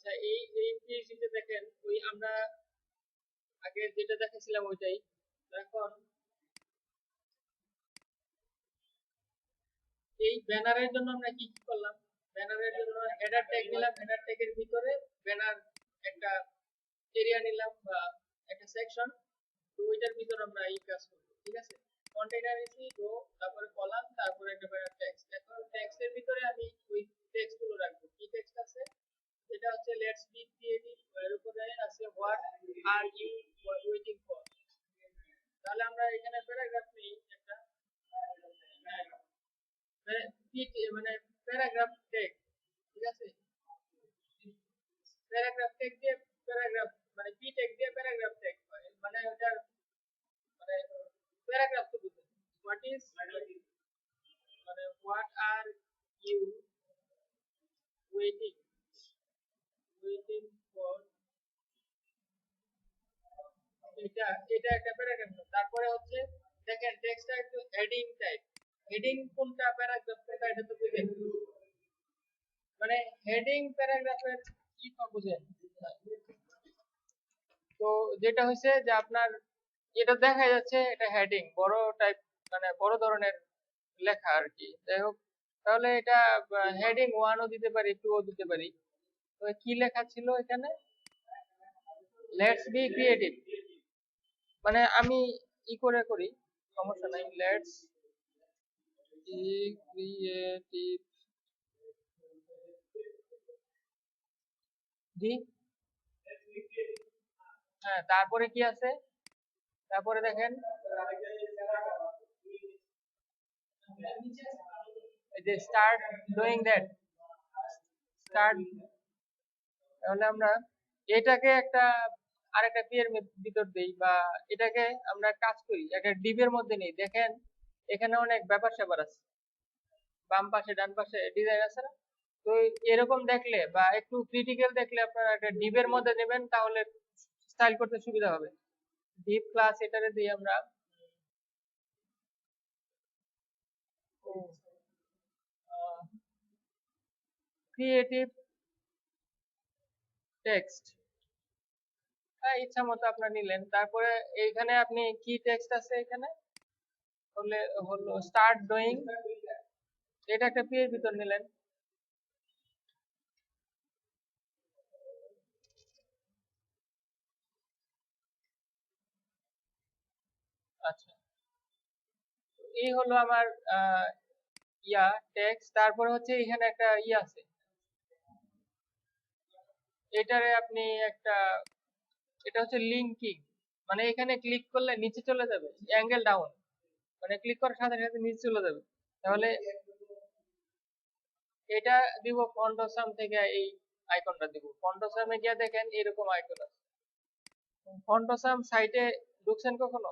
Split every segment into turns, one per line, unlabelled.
আচ্ছা, এই পিএইচডিতে দেখেন ওই আমরা আগে যেটা দেখেছিলাম ওইটাই। এখন এই ব্যানারের জন্য আমরা কি কি করলাম? ব্যানারের জন্য হেডার ট্যাগ নিলাম, হেডার ট্যাগের ভিতরে ব্যানার একটা এরিয়া নিলাম বা একটা সেকশন। তো ওইটার ভিতরে আমরা এই কাজ করব, ঠিক আছে? কন্টেইনার এসি রো, তারপরে কলাম, তারপরে একটা ব্যানার টেক্সট। এখন টেক্সটের ভিতরে আমি ওই টেক্সট গুলো রাখবো। কি টেক্সট আছে? এটা হচ্ছে লেটস বি ক্রিয়েটিভ, এর উপরে আছে what are you waiting for. তাহলে আমরা এখানে প্যারাগ্রাফ নেই একটা, মানে প্যারাগ্রাফ টেক, ঠিক আছে? প্যারাগ্রাফ টেক দিয়ে প্যারাগ্রাফ, মানে পি টেক দিয়ে প্যারাগ্রাফ টেক হয়, মানে ওটার মানে প্যারাগ্রাফ তো বুঝুন হোয়াট ইজ, মানে what are you waiting waiting for, এটা এটা একটা প্যারাগ্রাফ। তারপরে হচ্ছে দেখেন টেক্সটটা একটু হেডিং টাইপ। হেডিং কোনটা প্যারাগ্রাফ কোনটা এটা তো বুঝেন, মানে হেডিং প্যারাগ্রাফের কি বুঝেন? তো যেটা হচ্ছে যে আপনার এটা দেখা যাচ্ছে এটা হেডিং বড় টাইপ, মানে বড় ধরনের লেখা আর কি। যাই হোক, তাহলে এটা হেডিং 1ও দিতে পারি, 2ও দিতে পারি। তো কি লেখা ছিল এখানে? Let's be creative. মানে আমি ই করে করি, সমস্যা নাই। লেটস বি ক্রিয়েটিভ দি, হ্যাঁ, তারপরে কি আছে? তারপরে দেখেন এই যে স্টার্ট ডুইং দ্যাট, স্টার্ট। তাহলে আমরা এটাকে একটা আরেকটা পি এর ভিতর দেই, বা এটাকে আমরা কাজ করি একটা ডিভ এর মধ্যে নেই। দেখেন এখানে অনেক ব্যাপার স্যাপার আছে, বাম পাশে ডান পাশে ডিজাইন আছে না? তো এরকম দেখলে বা একটু ক্রিটিক্যাল দেখলে আপনারা একটা ডিভ এর মধ্যে নেবেন, তাহলে স্টাইল করতে সুবিধা হবে। ডিভ ক্লাস এটারে দিই আমরা ক্রিয়েটিভ টেক্সট। ইচ্ছা মতো আপনার নিলেন। তারপরে এইখানে আপনি কি টেক্সট আছে এখানে, হলে হলো স্টার্ট ডুইং, এটা একটা পি এর ভিতর নিলেন। আচ্ছা, এই হলো আমার ইয়া টেক্সট। তারপরে হচ্ছে এখানে একটা ইয়া আছে, এটারে আপনি একটা, এটা হচ্ছে লিঙ্কিং, মানে এখানে ক্লিক করলে নিচে চলে যাবে, অ্যাঙ্গেল ডাউন, মানে ক্লিক করার সাথে সাথে নিচে চলে যাবে। তাহলে এটা দিব ফন্টসাম থেকে, এই আইকনটা দিব। ফন্টসামে গিয়ে দেখেন এরকম আইকন আছে। ফন্টসাম সাইটে ঢুকছেন কখনো?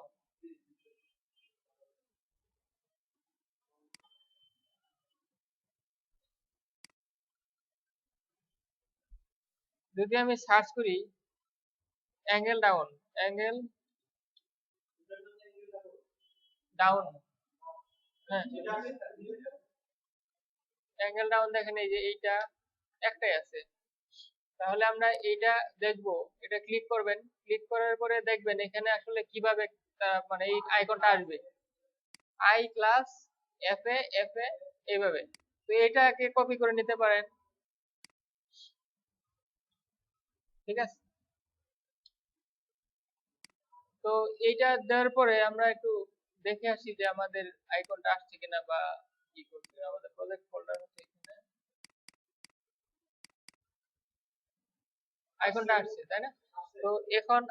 যদি আমি সার্চ করি অ্যাঙ্গেল ডাউন, অ্যাঙ্গেল ডাউন, হ্যাঁ অ্যাঙ্গেল ডাউন, দেখেন এই যে এইটা একটাই আছে। তাহলে আমরা এইটা দেখবো, এটা ক্লিক করবেন। ক্লিক করার পরে দেখবেন এখানে আসলে কিভাবে মানে এই আইকনটা আসবে, I class F A F এ, এইভাবে। তো এটাকে কপি করে নিতে পারেন, ঠিক আছে? তো এইটা দেওয়ার পরে আমরা একটু দেখে আসি যে আমাদের আইকনটা আসছে কিনা, বা কি করছে আমাদের প্রজেক্ট ফোল্ডার হচ্ছে এখানে আইকনটা আসছে, তাই না? তো এখন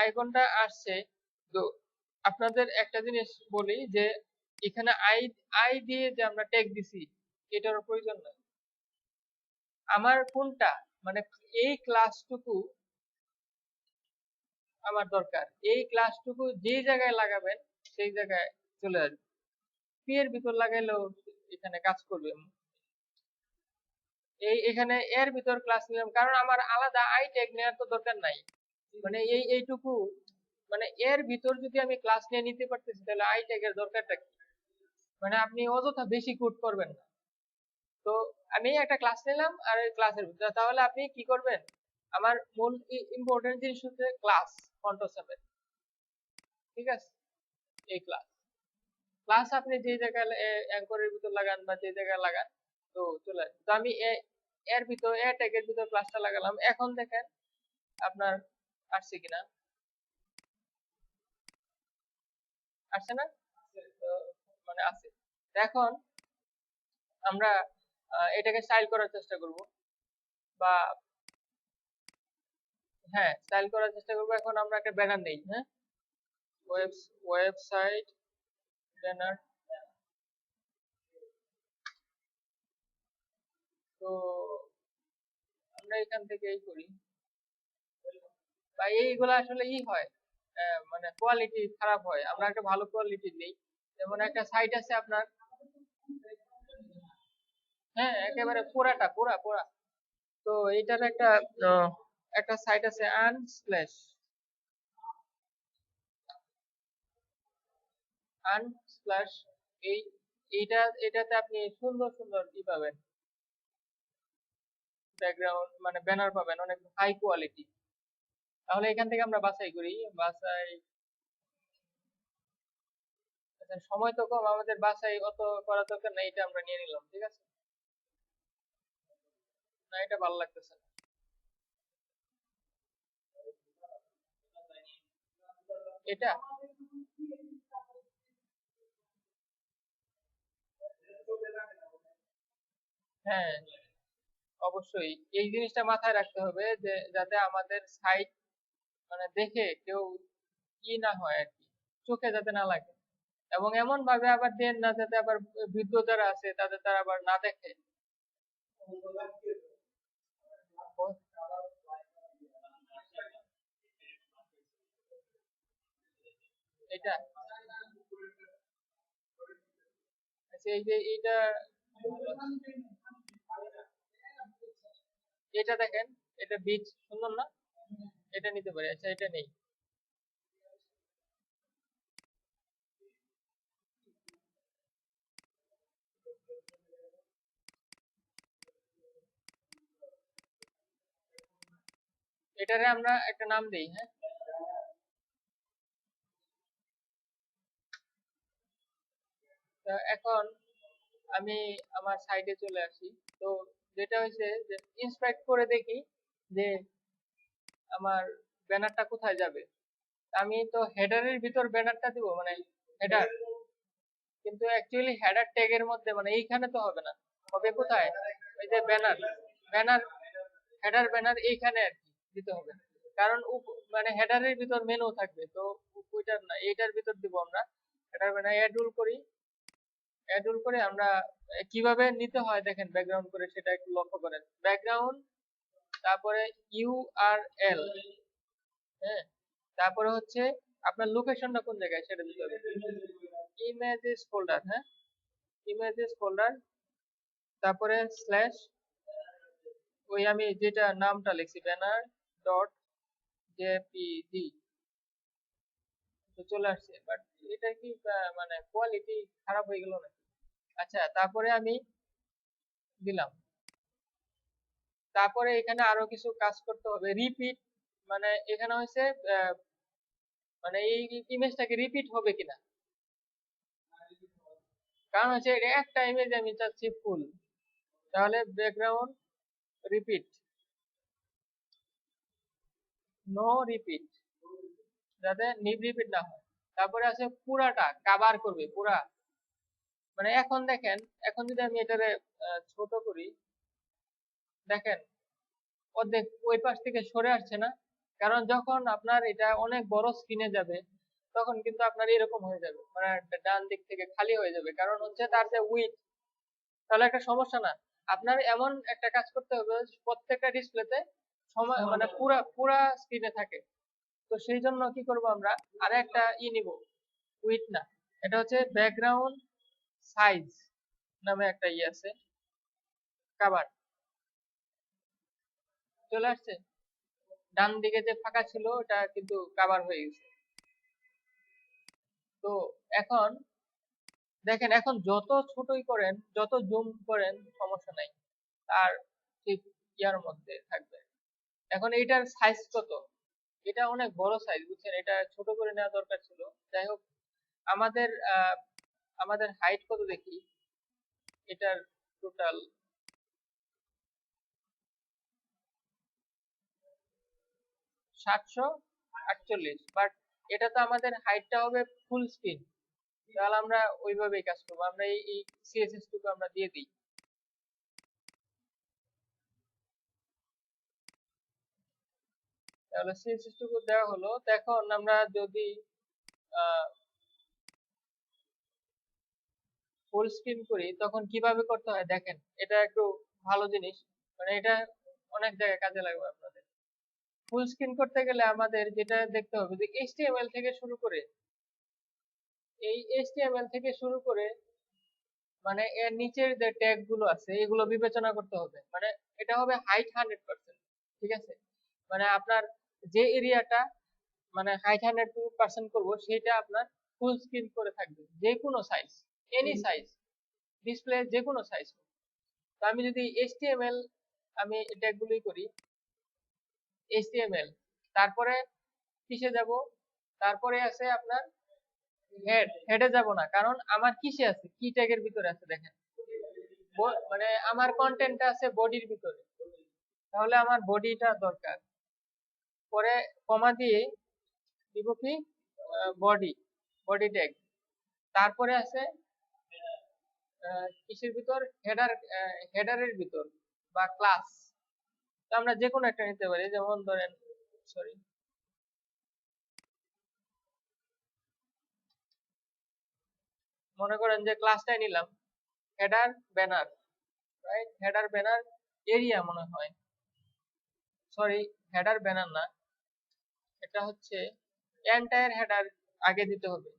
আইকনটা আসছে। তো আপনাদের একটা জিনিস বলি যে এখানে আই আই দিয়ে যে আমরা ট্যাগ দিছি এটার প্রয়োজন নাই। আমার কোনটা, মানে এই ক্লাসটুকু আমার দরকার, এই ক্লাসটুকু যে জায়গায় লাগাবেন সেই জায়গায় চলে আসবে। পি এর ভিতর লাগাইলেও এখানে কাজ করবে। এই এখানে এর ভিতর ক্লাস নিলাম, কারণ আমার আলাদা আই ট্যাগ নেওয়ার তো দরকার নাই। মানে এইটুকু, মানে এর ভিতর যদি আমি ক্লাস নিয়ে নিতে পারতেছি, তাহলে আই ট্যাগ এর দরকারটা কি? মানে আপনি অযথা বেশি কোড করবেন না। তো আমি একটা ক্লাস নিলাম আর এই ক্লাসের ভিতরে, তাহলে আপনি কি করবেন, আমার মূল ইম্পর্টেন্ট জিনিস হচ্ছে ক্লাস কন্ট্রোল 7, ঠিক আছে, এই ক্লাস ক্লাস আপনি যে জায়গায় অ্যাঙ্করের ভিতর লাগান বা যে জায়গায় লাগান তো চলে আসবে। তো আমি এর ভিতর এ ট্যাগের ভিতর ক্লাসটা লাগালাম, এখন দেখেন আপনার আসছে কিনা, আসছে না? তো মানে আছে। তো এখন আমরা এটাকে স্টাইল করার চেষ্টা করব, বা হ্যাঁ স্টাইল করার চেষ্টা করব। এখন আমরা একটা ব্যানার নেই, হ্যাঁ, ওয়েবসাইট ব্যানার। তো আমরা এখান থেকে এই করি, বা এইগুলো আসলে হয় মানে কোয়ালিটি খারাপ হয়, আমরা একটা ভালো কোয়ালিটি নেই। যেমন একটা সাইট আছে আপনার, হ্যাঁ একেবারে পুরাটা পুরা পুরা। তো এইটার একটা সাইট আছে আনস্প্ল্যাশ, এই এটাতে আপনি সুন্দর সুন্দর পাবেন, ব্যাকগ্রাউন্ড মানে ব্যানার পাবেন অনেক হাই কোয়ালিটি। তাহলে এখান থেকে আমরা বাছাই করি, বাছাই, আচ্ছা, সময় তো কম, আমাদের বাছাই অত করা দরকার নাই, এটা আমরা নিয়ে নিলাম, ঠিক আছে। না এটা ভালো লাগতেছে না, এটা হ্যাঁ অবশ্যই এই জিনিসটা মাথায় রাখতে হবে যে যাতে আমাদের সাইট মানে দেখে কেউ না হয় আর কি, চোখে যাতে না লাগে। এবং এমন ভাবে আবার দেন না যাতে আবার বৃদ্ধ যারা আছে তাদের তারা আবার না দেখে। এটা আচ্ছা, এই যে এটা দেখেন, এটা বীজ সুন্দর না, এটা নিতে পারি, আচ্ছা এটা নেই। এটারে আমরা একটা নাম দেই, হ্যাঁ। তো এখন আমি আমার সাইডে চলে আসি। তো যেটা হয়েছে যে ইন্সপেক্ট করে দেখি যে আমার ব্যানারটা কোথায় যাবে। আমি তো হেডারের ভিতর ব্যানারটা দিব, মানে হেডার, কিন্তু অ্যাকচুয়ালি হেডার ট্যাগের মধ্যে মানে এইখানে তো হবে না, হবে কোথায়, এই যে ব্যানার, ব্যানার হেডার ব্যানার এইখানে আর কি দিতে হবে। কারণ মানে হেডারের ভিতর মেনু থাকবে, তো ওইটার না এইটার ভিতর দিব আমরা। হেডার ব্যানার অ্যাড রুল করি, অ্যাড রুল করে আমরা কিভাবে নিতে হয় দেখেন, ব্যাকগ্রাউন্ড করে সেটা একটু লক্ষ্য করেন। ব্যাকগ্রাউন্ড, তারপরে ইউআরএল, হ্যাঁ, তারপরে হচ্ছে আপনার লোকেশনটা কোন জায়গায় সেটা দিতে হবে। ইমেজেস ফোল্ডার, হ্যাঁ, ইমেজেস ফোল্ডার, তারপরে স্ল্যাশ, ওই আমি যেটা নামটা লিখছি ব্যানার ডট জেপিজি, তো চলে আসছে। বাট এটা কি মানে কোয়ালিটি খারাপ হয়ে গেল নাকি? আচ্ছা তারপরে আমি দিলাম, তারপরে এখানে আরো কিছু কাজ করতে হবে, রিপিট, মানে এখানে হচ্ছে মানে এই ইমেজটাকে রিপিট হবে কিনা। কারণ হচ্ছে এটা একটা ইমেজ আমি চাচ্ছি ফুল, তাহলে ব্যাকগ্রাউন্ড রিপিট, নো রিপিট, যাতে রিপিট না হয়। তারপরে আছে পুরাটা কভার করবে পুরা, মানে এখন দেখেন, এখন যদি আমি এটারে ছোট করি, দেখেন অর্ধেক ওই পাশ থেকে সরে আসছে না। কারণ যখন আপনার এটা অনেক বড় স্ক্রিনে যাবে তখন কিন্তু আপনার এরকম হয়ে যাবে, মানে ডান দিক থেকে খালি হয়ে যাবে, কারণ হচ্ছে তার যে উইথ, তাহলে একটা সমস্যা না। আপনার এমন একটা কাজ করতে হবে প্রত্যেকটা ডিসপ্লেতে সময় মানে পুরা পুরা স্ক্রিনে থাকে। তো সেই জন্য কি করব আমরা, আরে একটা নিব, উইথ না, এটা হচ্ছে ব্যাকগ্রাউন্ড সাইজ নামে একটা আছে, কভার, চলে আসছে। ডান দিকে যে ফাঁকা ছিল ওটা কিন্তু কভার হয়ে গেছে। তো এখন দেখেন, এখন যত ছোটই করেন যত জুম করেন সমস্যা নাই, আর ঠিক ইয়ার মধ্যে থাকবে। এখন এইটার সাইজ কত? এটা অনেক বড় সাইজ, বুঝছেন, এটা ছোট করে নেওয়া দরকার ছিল। যাই হোক, আমাদের আমাদের হাইট কত দেখি। এটার টোটাল 748, বাট এটা তো আমাদের হাইটটা হবে ফুল স্ক্রিন, তাহলে আমরা ওইভাবেই কাজ করবো। আমরা এই সিএসএস টুকু আমরা দিয়ে দিই। তাহলে সিএসএস টুকু দেওয়া হলো। এখন আমরা যদি ফুল স্ক্রিন করি তখন কিভাবে করতে হয় দেখেন, এটা একটু ভালো জিনিস, মানে এটা অনেক জায়গায় কাজে লাগবে আপনাদের। ফুল স্ক্রিন করতে গেলে আমাদের যেটা দেখতে হবে যে এইচটিএমএল থেকে শুরু করে, এই এইচটিএমএল থেকে শুরু করে মানে এর নিচের যে ট্যাগ গুলো আছে এগুলো বিবেচনা করতে হবে। মানে এটা হবে হাইট 100%, ঠিক আছে? মানে আপনার যে এরিয়াটা মানে হাইট 100% করব সেটা আপনার ফুল স্ক্রিন করে থাকবে, যে কোনো সাইজ, এনি সাইজ, ডিসপ্লে যে কোনো সাইজ। তো আমি যদি এইচটিএমএল আমি ট্যাগগুলোই করি, এইচটিএমএল, তারপরে কিসে যাব, তারপরে আছে আপনার হেডে যাব না, কারণ আমার কিসে আছে, কি ট্যাগের ভিতরে আছে দেখেন, মানে আমার কন্টেন্টটা আছে বডির ভিতরে, তাহলে আমার বডিটা দরকার। পরে কমা দিয়ে দিব কি বডি, বডি ট্যাগ, তারপরে আছে কিসের ভিতর, হেডারের ভিতর বা ক্লাস। তো আমরা যে কোনো একটা নিতে পারি, যেমন ধরেন সরি মনে করেন যে ক্লাসটাই নিলাম header banner, right? Header banner area মনে হয়, সরি হেডার ব্যানার না, এটা হচ্ছে এন্টায়ার হেডার আগে দিতে হবে,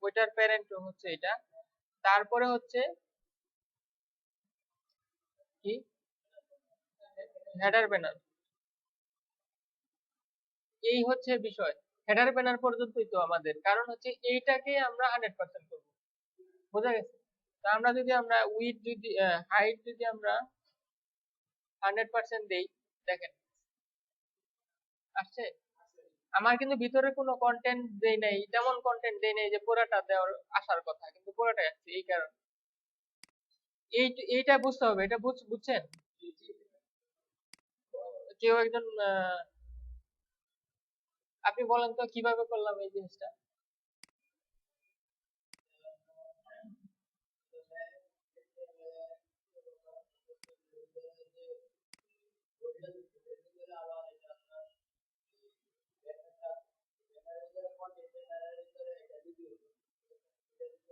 ওইটার প্যারেন্ট হচ্ছে এটা, তারপরে হচ্ছে কি হেডার ব্যানার, এই হচ্ছে বিষয়। হেডার ব্যানার পর্যন্তই তো আমাদের, কারণ হচ্ছে এইটাকে আমরা 100% করবো, বোঝা গেছে? তা আমরা যদি আমরা উইথ যদি হাইট যদি আমরা 100% দেই, দেখেন আসছে। আমার কিন্তু ভিতরে কোনো কন্টেন্ট দেই নাই, তেমন কন্টেন্ট দেই নাই যে পুরাটা দেওয়ার আসার কথা, কিন্তু পুরাটাই আসছে। এই কারণ এইটা বুঝতে হবে, এটা বুঝছেন? কেউ একজন আপনি বলেন তো কিভাবে করলাম এই জিনিসটা।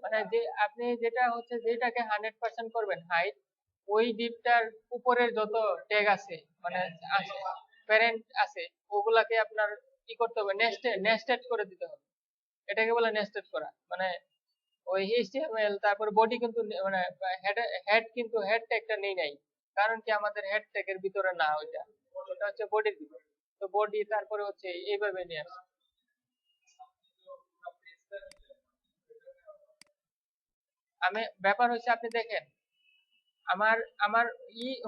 মানে যে আপনি যেটা হচ্ছে যেটাকে 100% করবেন হাইট, ওই ডিপটার উপরের যত ট্যাগ আছে মানে আছে প্যারেন্ট আছে, ওগুলাকে আপনার কি করতে হবে, নেস্টেড করে দিতে হবে। এটাকে বলে নেস্টেড করা। মানে ওই এইচটিএমএল তারপর বডি কিন্তু মানে হেড হেড কিন্তু হেড ট্যাগটা নেই নাই, কারণ কি আমাদের হেড ট্যাগের ভিতরে না, ওইটা ওটা হচ্ছে বডির ভিতরে। তো বডি তারপরে হচ্ছে এইভাবে নিয়ে আসে। আমি ব্যাপার হচ্ছে আপনি দেখেন, আমার আমার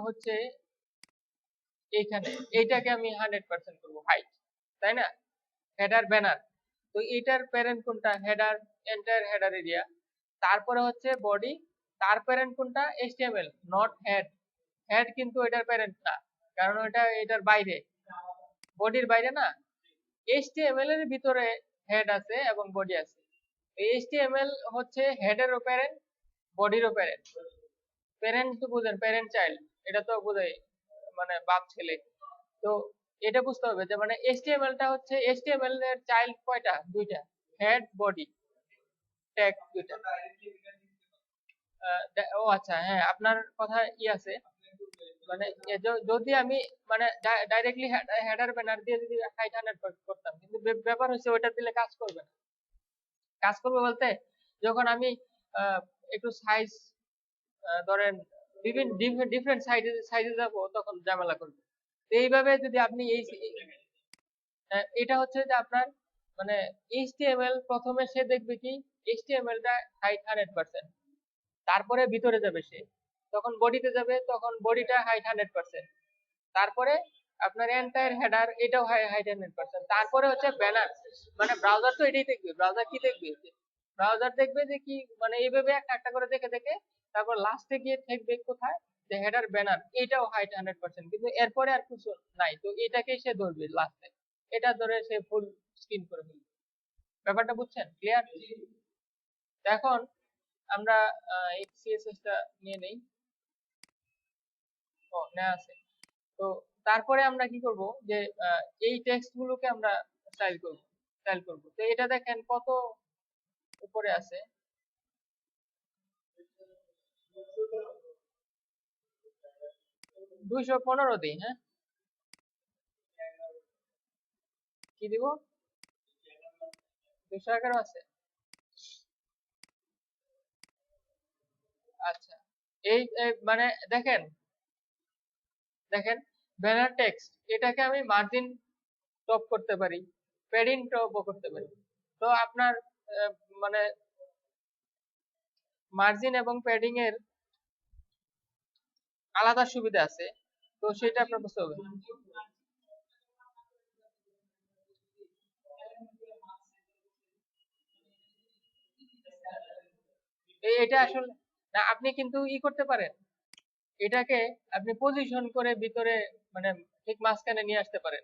হচ্ছে এইখানে এইটাকে আমি 100% করবো হাইট, তাই না? হেডার ব্যানার, তো এটার প্যারেন্ট কোনটা, হেডার, এন্টায়ার হেডার এরিয়া, তারপরে হচ্ছে বডি, তার প্যারেন্ট কোনটা, এইচটিএমএল, নট হেড। হেড কিন্তু এটার প্যারেন্ট না, কারণ ওটা এটার বাইরে, বডির বাইরে না। এইচটিএমএল এর ভিতরে হেড আছে এবং বডি আছে। এইচটিএমএল হচ্ছে হেডেরও প্যারেন্ট, বডিরও প্যারেন্ট। প্যারেন্ট তো বুঝেন, প্যারেন্ট চাইল্ড, এটা তো বোঝাই, মানে বাপ ছেলে। তো এটা বুঝতে হবে যে মানে এইচটিএমএল টা হচ্ছে, এইচটিএমএল এর চাইল্ড কয়টা, দুইটা, হেড বডি ট্যাগ দুইটা। ও আচ্ছা, হ্যাঁ আপনার কথা আছে, মানে যদি আমি মানে ডাইরেক্টলি হেডার ব্যানার দিয়ে যদি হাইট 100 করতাম, কিন্তু ব্যাপার হচ্ছে ওইটা দিলে কাজ করবে না। কাজ করবে বলতে যখন আমি একটু সাইজ ধরেন বিভিন্ন ডিফারেন্ট সাইজে যাব তখন ঝামেলা করবে। তো এইভাবে যদি আপনি এই এটা হচ্ছে যে আপনার মানে এইচটিএমএল প্রথমে সে দেখবে কি, এইচটিএমএল টা হাইট 100%, তারপরে ভিতরে যাবে সে, তখন বডিতে যাবে, তখন বডিটা হাইট 100%। তারপরে আপনার এন্টায়ার হেডার এটাও হাইট 100%। তারপরে হচ্ছে ব্যানার, মানে ব্রাউজার তো এটাই দেখবে। ব্রাউজার কি দেখবে, ব্রাউজার দেখবে যে কি, মানে এইভাবে একটা একটা করে দেখে দেখে তারপর লাস্টে গিয়ে দেখবে কোথায় যে হেডার ব্যানার এটাও হাইট 100%, কিন্তু এরপরে আর কিছু নাই, তো এটাকে সে ধরবে লাস্টে, এটা ধরে সে ফুল স্ক্রিন করে ফেলবে। ব্যাপারটা বুঝছেন? ক্লিয়ার? এখন আমরা এই সিএসএস টা নিয়ে নেই। ও নেওয়া আছে। তো তারপরে আমরা কি করব যে এই টেক্সট গুলোকে আমরা স্টাইল করব। তো এটা দেখেন কত উপরে আছে, 215 দিই। হ্যাঁ, কি দিব? 211 আছে। আচ্ছা, এই মানে দেখেন দেখেন ব্যানার টেক্সট, এটাকে আমি মার্জিন টপ করতে পারি, প্যাডিং টপও করতে পারি। তো আপনার আহ, মানে মার্জিন এবং প্যাডিং এর আলাদা সুবিধা আছে, তো সেটা আপনার বুঝতে হবে। এটা আসলে না, আপনি কিন্তু করতে পারেন, এটাকে আপনি পজিশন করে ভিতরে, মানে ঠিক মাঝখানে নিয়ে আসতে পারেন।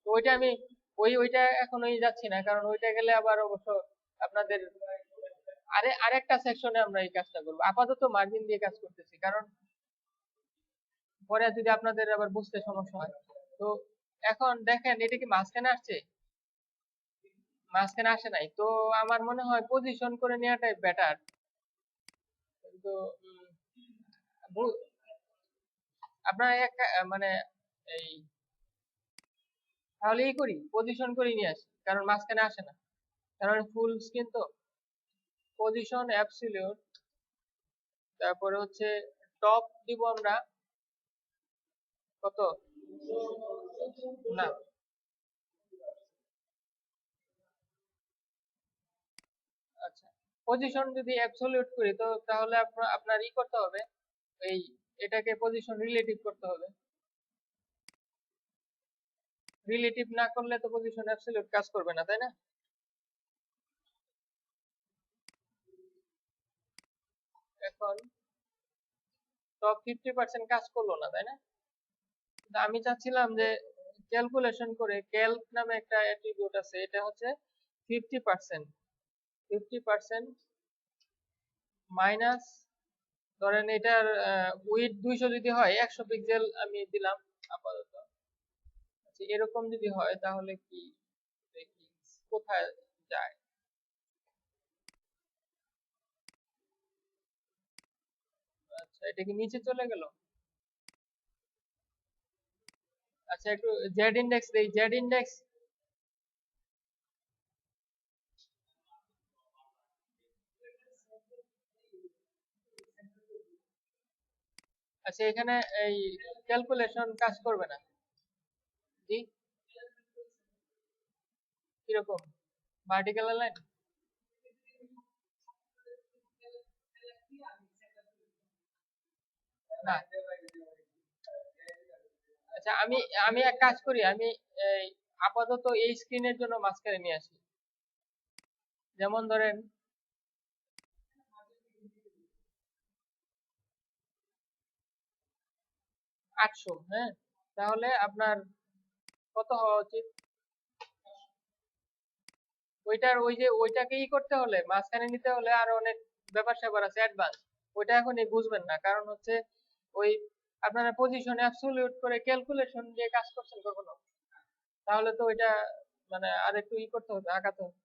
তো ওইটা আমি ওইটা এখন যাচ্ছি না, কারণ ওইটা গেলে আবার অবশ্য আপনাদের আরেকটা সেকশনে আমরা এই কাজটা করবো। আপাতত মার্জিন দিয়ে কাজ করতেছি, কারণ পরে যদি আপনাদের আবার বুঝতে সমস্যা হয়। তো এখন দেখেন এটা কি মাঝখানে আসছে? মাঝখানে আসে নাই, তো আমার মনে হয় পজিশন করে নেওয়াটাই বেটার। তো আপনার একটা মানে এই তাহলে করি, পজিশন করে নিয়ে আসি, কারণ মাঝখানে আসে না, কারণ ফুল স্ক্রিন তো। পজিশন অ্যাবসলিউট, তারপরে হচ্ছে টপ দিব আমরা কত, না আচ্ছা, পজিশন যদি অ্যাবসলিউট করি তো তাহলে আপনার করতে হবে, এই এটাকে পজিশন রিলেটিভ করতে হবে। রিলেটিভ না করলে তো পজিশন অ্যাবসলিউট কাজ করবে না, তাই না? এখন টপ 50% কাজ করলো না, তাই না? কিন্তু আমি চাচ্ছিলাম যে ক্যালকুলেশন করে, ক্যালক নামে একটা অ্যাট্রিবিউট আছে, এটা হচ্ছে 50%, 50% মাইনাস, ধরেন এটার উইডথ 200 যদি হয়, 100 পিক্সেল আমি দিলাম আপাতত। আচ্ছা, এরকম যদি হয় তাহলে কি, দেখি কোথায় যায়। আচ্ছা, এটা কি নিচে চলে গেল? আচ্ছা, একটু জেড ইন্ডেক্স দেই, জেড ইন্ডেক্স। আচ্ছা, এখানে এই ক্যালকুলেশন কাজ করবে না। জি, কিরকম? Vertical line? না, আচ্ছা, আমি আমি এক কাজ করি, আমি এই আপাতত এই স্ক্রিনের জন্য মাঝখানে নিয়ে আসি। যেমন ধরেন 800। হ্যাঁ, তাহলে আপনার কত হওয়া উচিত? ওইটার ওই যে ওইটাকে করতে হলে, মাঝখানে নিতে হলে আরো অনেক ব্যাপার স্যাপার আছে অ্যাডভান্স, ওইটা এখনই বুঝবেন না, কারণ হচ্ছে ওই আপনারা পজিশন অ্যাবসলিউট করে ক্যালকুলেশন দিয়ে কাজ করছেন কখনো? তাহলে তো ওইটা মানে আর একটু করতে হবে, আগাতে হবে।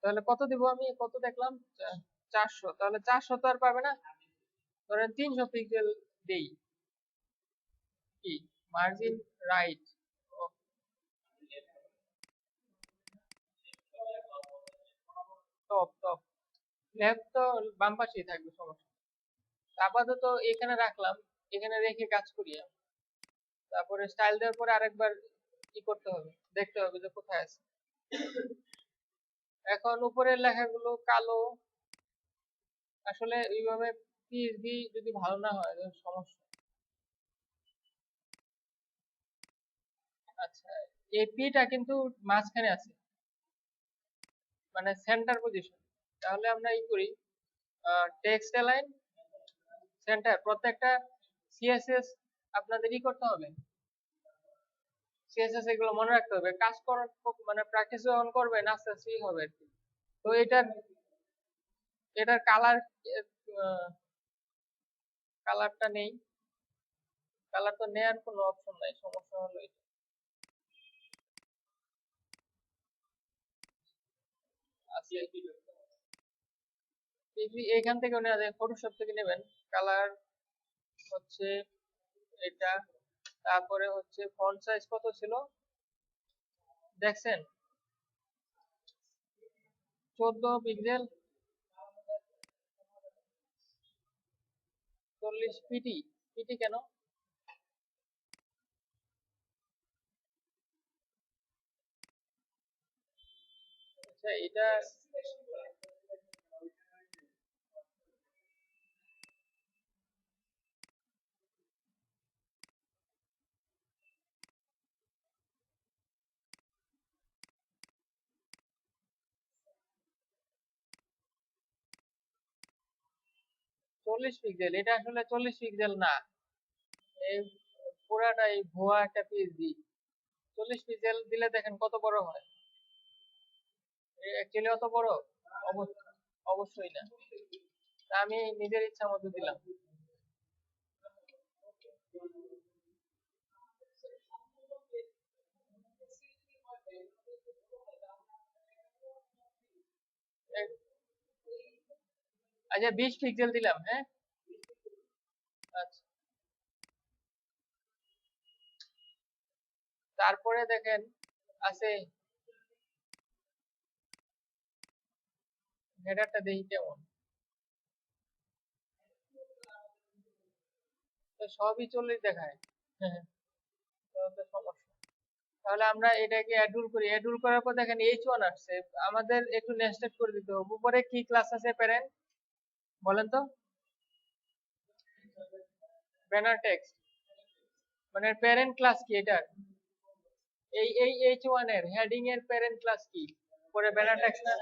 তাহলে কত দিব, আমি কত দেখলাম 400, তাহলে 400 তো আর পাবে না, ধরেন 300 পিক্সেল দেই। কি margin right, top top, left তো বাম পাশেই থাকবে, সমস্যা। আপাতত এখানে রাখলাম, এখানে রেখে কাজ করি আমি। তারপরে স্টাইল দেওয়ার পরে আরেকবার কি করতে হবে, দেখতে হবে যে কোথায় আছে। এখন উপরের লেখাগুলো কালো, আসলে এইভাবে পিএইচডি যদি ভালো না হয় তাহলে সমস্যা। আচ্ছা, এপিটা কিন্তু মাঝখানে আছে, মানে সেন্টার পজিশন। তাহলে আমরা ই করি, টেক্সট অ্যালাইন সেন্টার, প্রত্যেকটা সিএসএস আপনাদের ই করতে হবে, সিএসএস এগুলো মনে রাখতে হবে, কাজ করার মানে প্র্যাকটিস যখন করবেন আস্তে আস্তেই হবে আর কি। তো এটার কালারটা নেই, কালার তো নেয়ার কোনো অপশন নাই, সমস্যা হলো এটা। আচ্ছা, এইখান থেকে নেওয়া যায়, ফটোশপ থেকে নেবেন। কালার হচ্ছে এটা, তারপরে হচ্ছে ফন্ট সাইজ কত ছিল দেখছেন, 14 পিক্সেল, 40 পিটি। পিটি কেন? আচ্ছা, এটা 40 পিক্সেল, এটা আসলে 40 পিক্সেল না, এই পুরাটাই ভুয়া একটা পিএসডি। 40 পিক্সেল দিলে দেখেন কত বড় হয়, অ্যাকচুয়ালি অত বড় অবশ্যই না। তা আমি নিজের ইচ্ছা মতো দিলাম। আচ্ছা, 20 পিক্সেল দিলাম, হ্যাঁ। আচ্ছা, তারপরে দেখেন আছে হেডারটা, দেখি কেমন। তো সবই 40 দেখায়। হ্যাঁ, তাহলে তো সমস্যা। তাহলে আমরা এটাকে অ্যাডুল করি, অ্যাডুল করার পর দেখেন H1 আসছে। আমাদের একটু নেস্টেড করে দিতে হবে। উপরে কি ক্লাস আছে প্যারেন্ট, বলেন তো? ব্যানার টেক্সট, মানে প্যারেন্ট ক্লাস কি এটার? এই H1 এর হেডিং এর প্যারেন্ট ক্লাস কি? পরে ব্যানার টেক্সট না?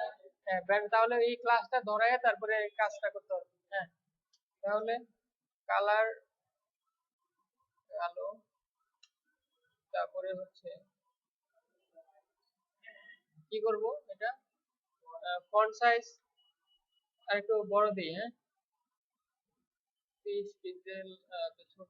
হ্যাঁ, তাহলে এই ক্লাসটা ধরায় তারপরে কাজটা করতে হবে। হ্যাঁ, তাহলে কালার কালো, তারপরে হচ্ছে কি করব, এটা ফন্ট সাইজ আর একটু বড় দিই, হ্যাঁ। 30 পিক্সেল, ছোট।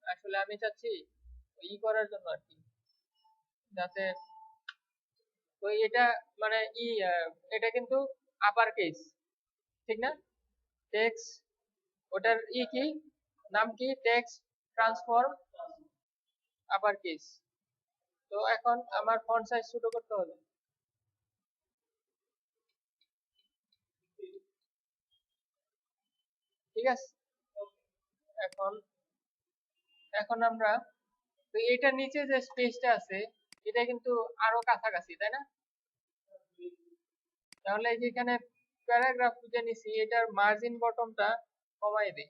আসলে আমি চাচ্ছি করার জন্য আর কি, যাতে তো এটা মানে এটা কিন্তু আপার কেস, ঠিক না? টেক্সট, ওটার কি নাম কি, টেক্সট ট্রান্সফর্ম আপার কেস। তো এখন আমার ফন্ট সাইজ ছোট করতে হবে, ঠিক আছে। এখন এখন আমরা, তো এটার নিচে যে স্পেসটা আছে এটা কিন্তু আরো কাছাকাছি, তাই না? তাহলে এই যে এখানে প্যারাগ্রাফ যে নিছি এটার মার্জিন বটমটা কমাই দিই,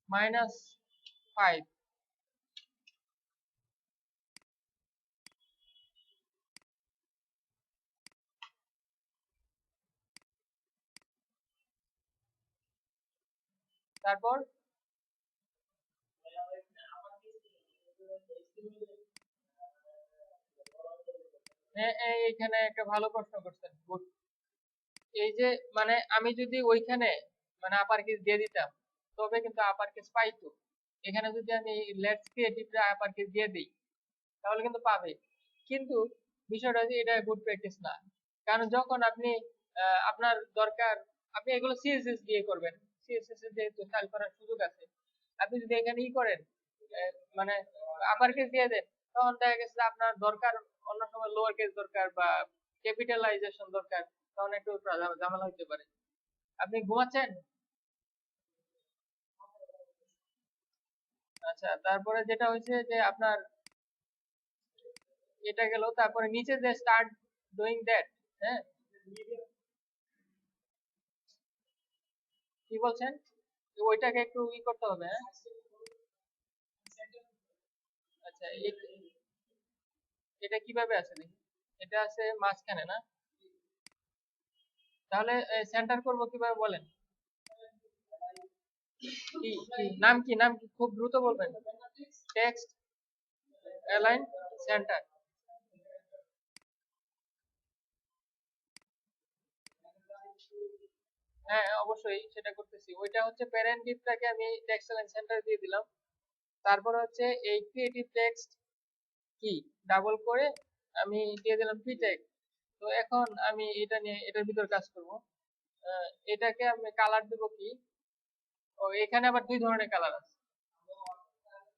-5। তারপর এইখানে একটা ভালো প্রশ্ন করছেন, গুড। এই যে মানে আমি যদি ওইখানে মানে আপার কেস দিয়ে দিতাম তবে কিন্তু আপার কেস পাইতো, এখানে যদি আমি লেটস ক্রিয়েটিভ আপার কেস দিয়ে দিই তাহলে কিন্তু পাবে। কিন্তু বিষয়টা হচ্ছে এটা গুড প্র্যাকটিস না, কারণ যখন আপনি আপনার দরকার, আপনি এগুলো সিএসএস দিয়ে করবেন, সিএসএস এর যেহেতু স্টাইল করার সুযোগ আছে, আপনি যদি এখানে করেন মানে আপার কেস দিয়ে দেন, তখন দেখা গেছে যে আপনার দরকার অন্য সময় লোয়ার কেস দরকার বা ক্যাপিটালাইজেশন দরকার, তখন একটু ঝামেলা হতে পারে। আপনি ঘুমাচ্ছেন? আচ্ছা, তারপরে যেটা হয়েছে যে আপনার এটা গেল, তারপরে নিচে যে স্টার্ট ডুইং দ্যাট। হ্যাঁ, কি বলছেন? ওইটাকে একটু করতে হবে। হ্যাঁ, আচ্ছা, এটা কিভাবে আছে দেখি। এটা আছে মাঝখানে না? তাহলে সেন্টার করব কিভাবে বলেন? নাম কি খুব দ্রুত বলবেন। Text align centre. হ্যাঁ, অবশ্যই সেটা করতেছি। ওইটা হচ্ছে প্যারেন্ট ডিপটাকে আমি টেক্সট অ্যালাইন সেন্টার দিয়ে দিলাম। তারপর হচ্ছে এই ক্রিয়েটিভ টেক্সট কি ডাবল করে আমি দিয়ে দিলাম পি ট্যাগ। তো এখন আমি এটা নিয়ে এটার ভিতর কাজ করব। এটাকে আমি কালার দেব কি, ও এখানে আবার দুই ধরনের কালার আছে।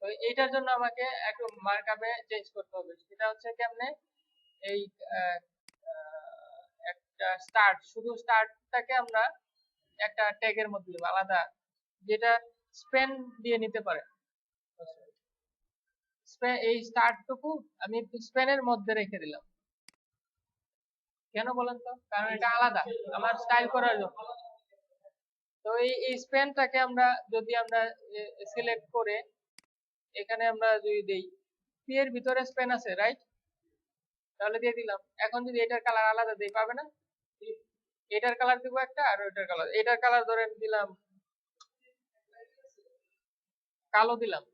তো এইটার জন্য আমাকে একটু মার্কআপে চেঞ্জ করতে হবে। সেটা হচ্ছে কেমনে, এই আহ, আহ, একটা স্টার্ট, শুধু স্টার্টটাকে আমরা একটা ট্যাগের মধ্যে দেব আলাদা, যেটা স্পেন দিয়ে নিতে পারে। এই স্টার্টটুকু আমি স্পেনের মধ্যে রেখে দিলাম। কেন বলেন তো? কারণ এটা আলাদা আমার স্টাইল করার জন্য। তো এই স্পেনটাকে আমরা যদি আমরা সিলেক্ট করে এখানে আমরা যদি দেই, পি এর ভিতরে স্পেন আছে রাইট, তাহলে দিয়ে দিলাম। এখন যদি এটার কালার আলাদা দেই, পাবে না? এটার কালার দিব একটা, আর ওইটার কালার, এটার কালার ধরেন দিলাম কালো দিলাম।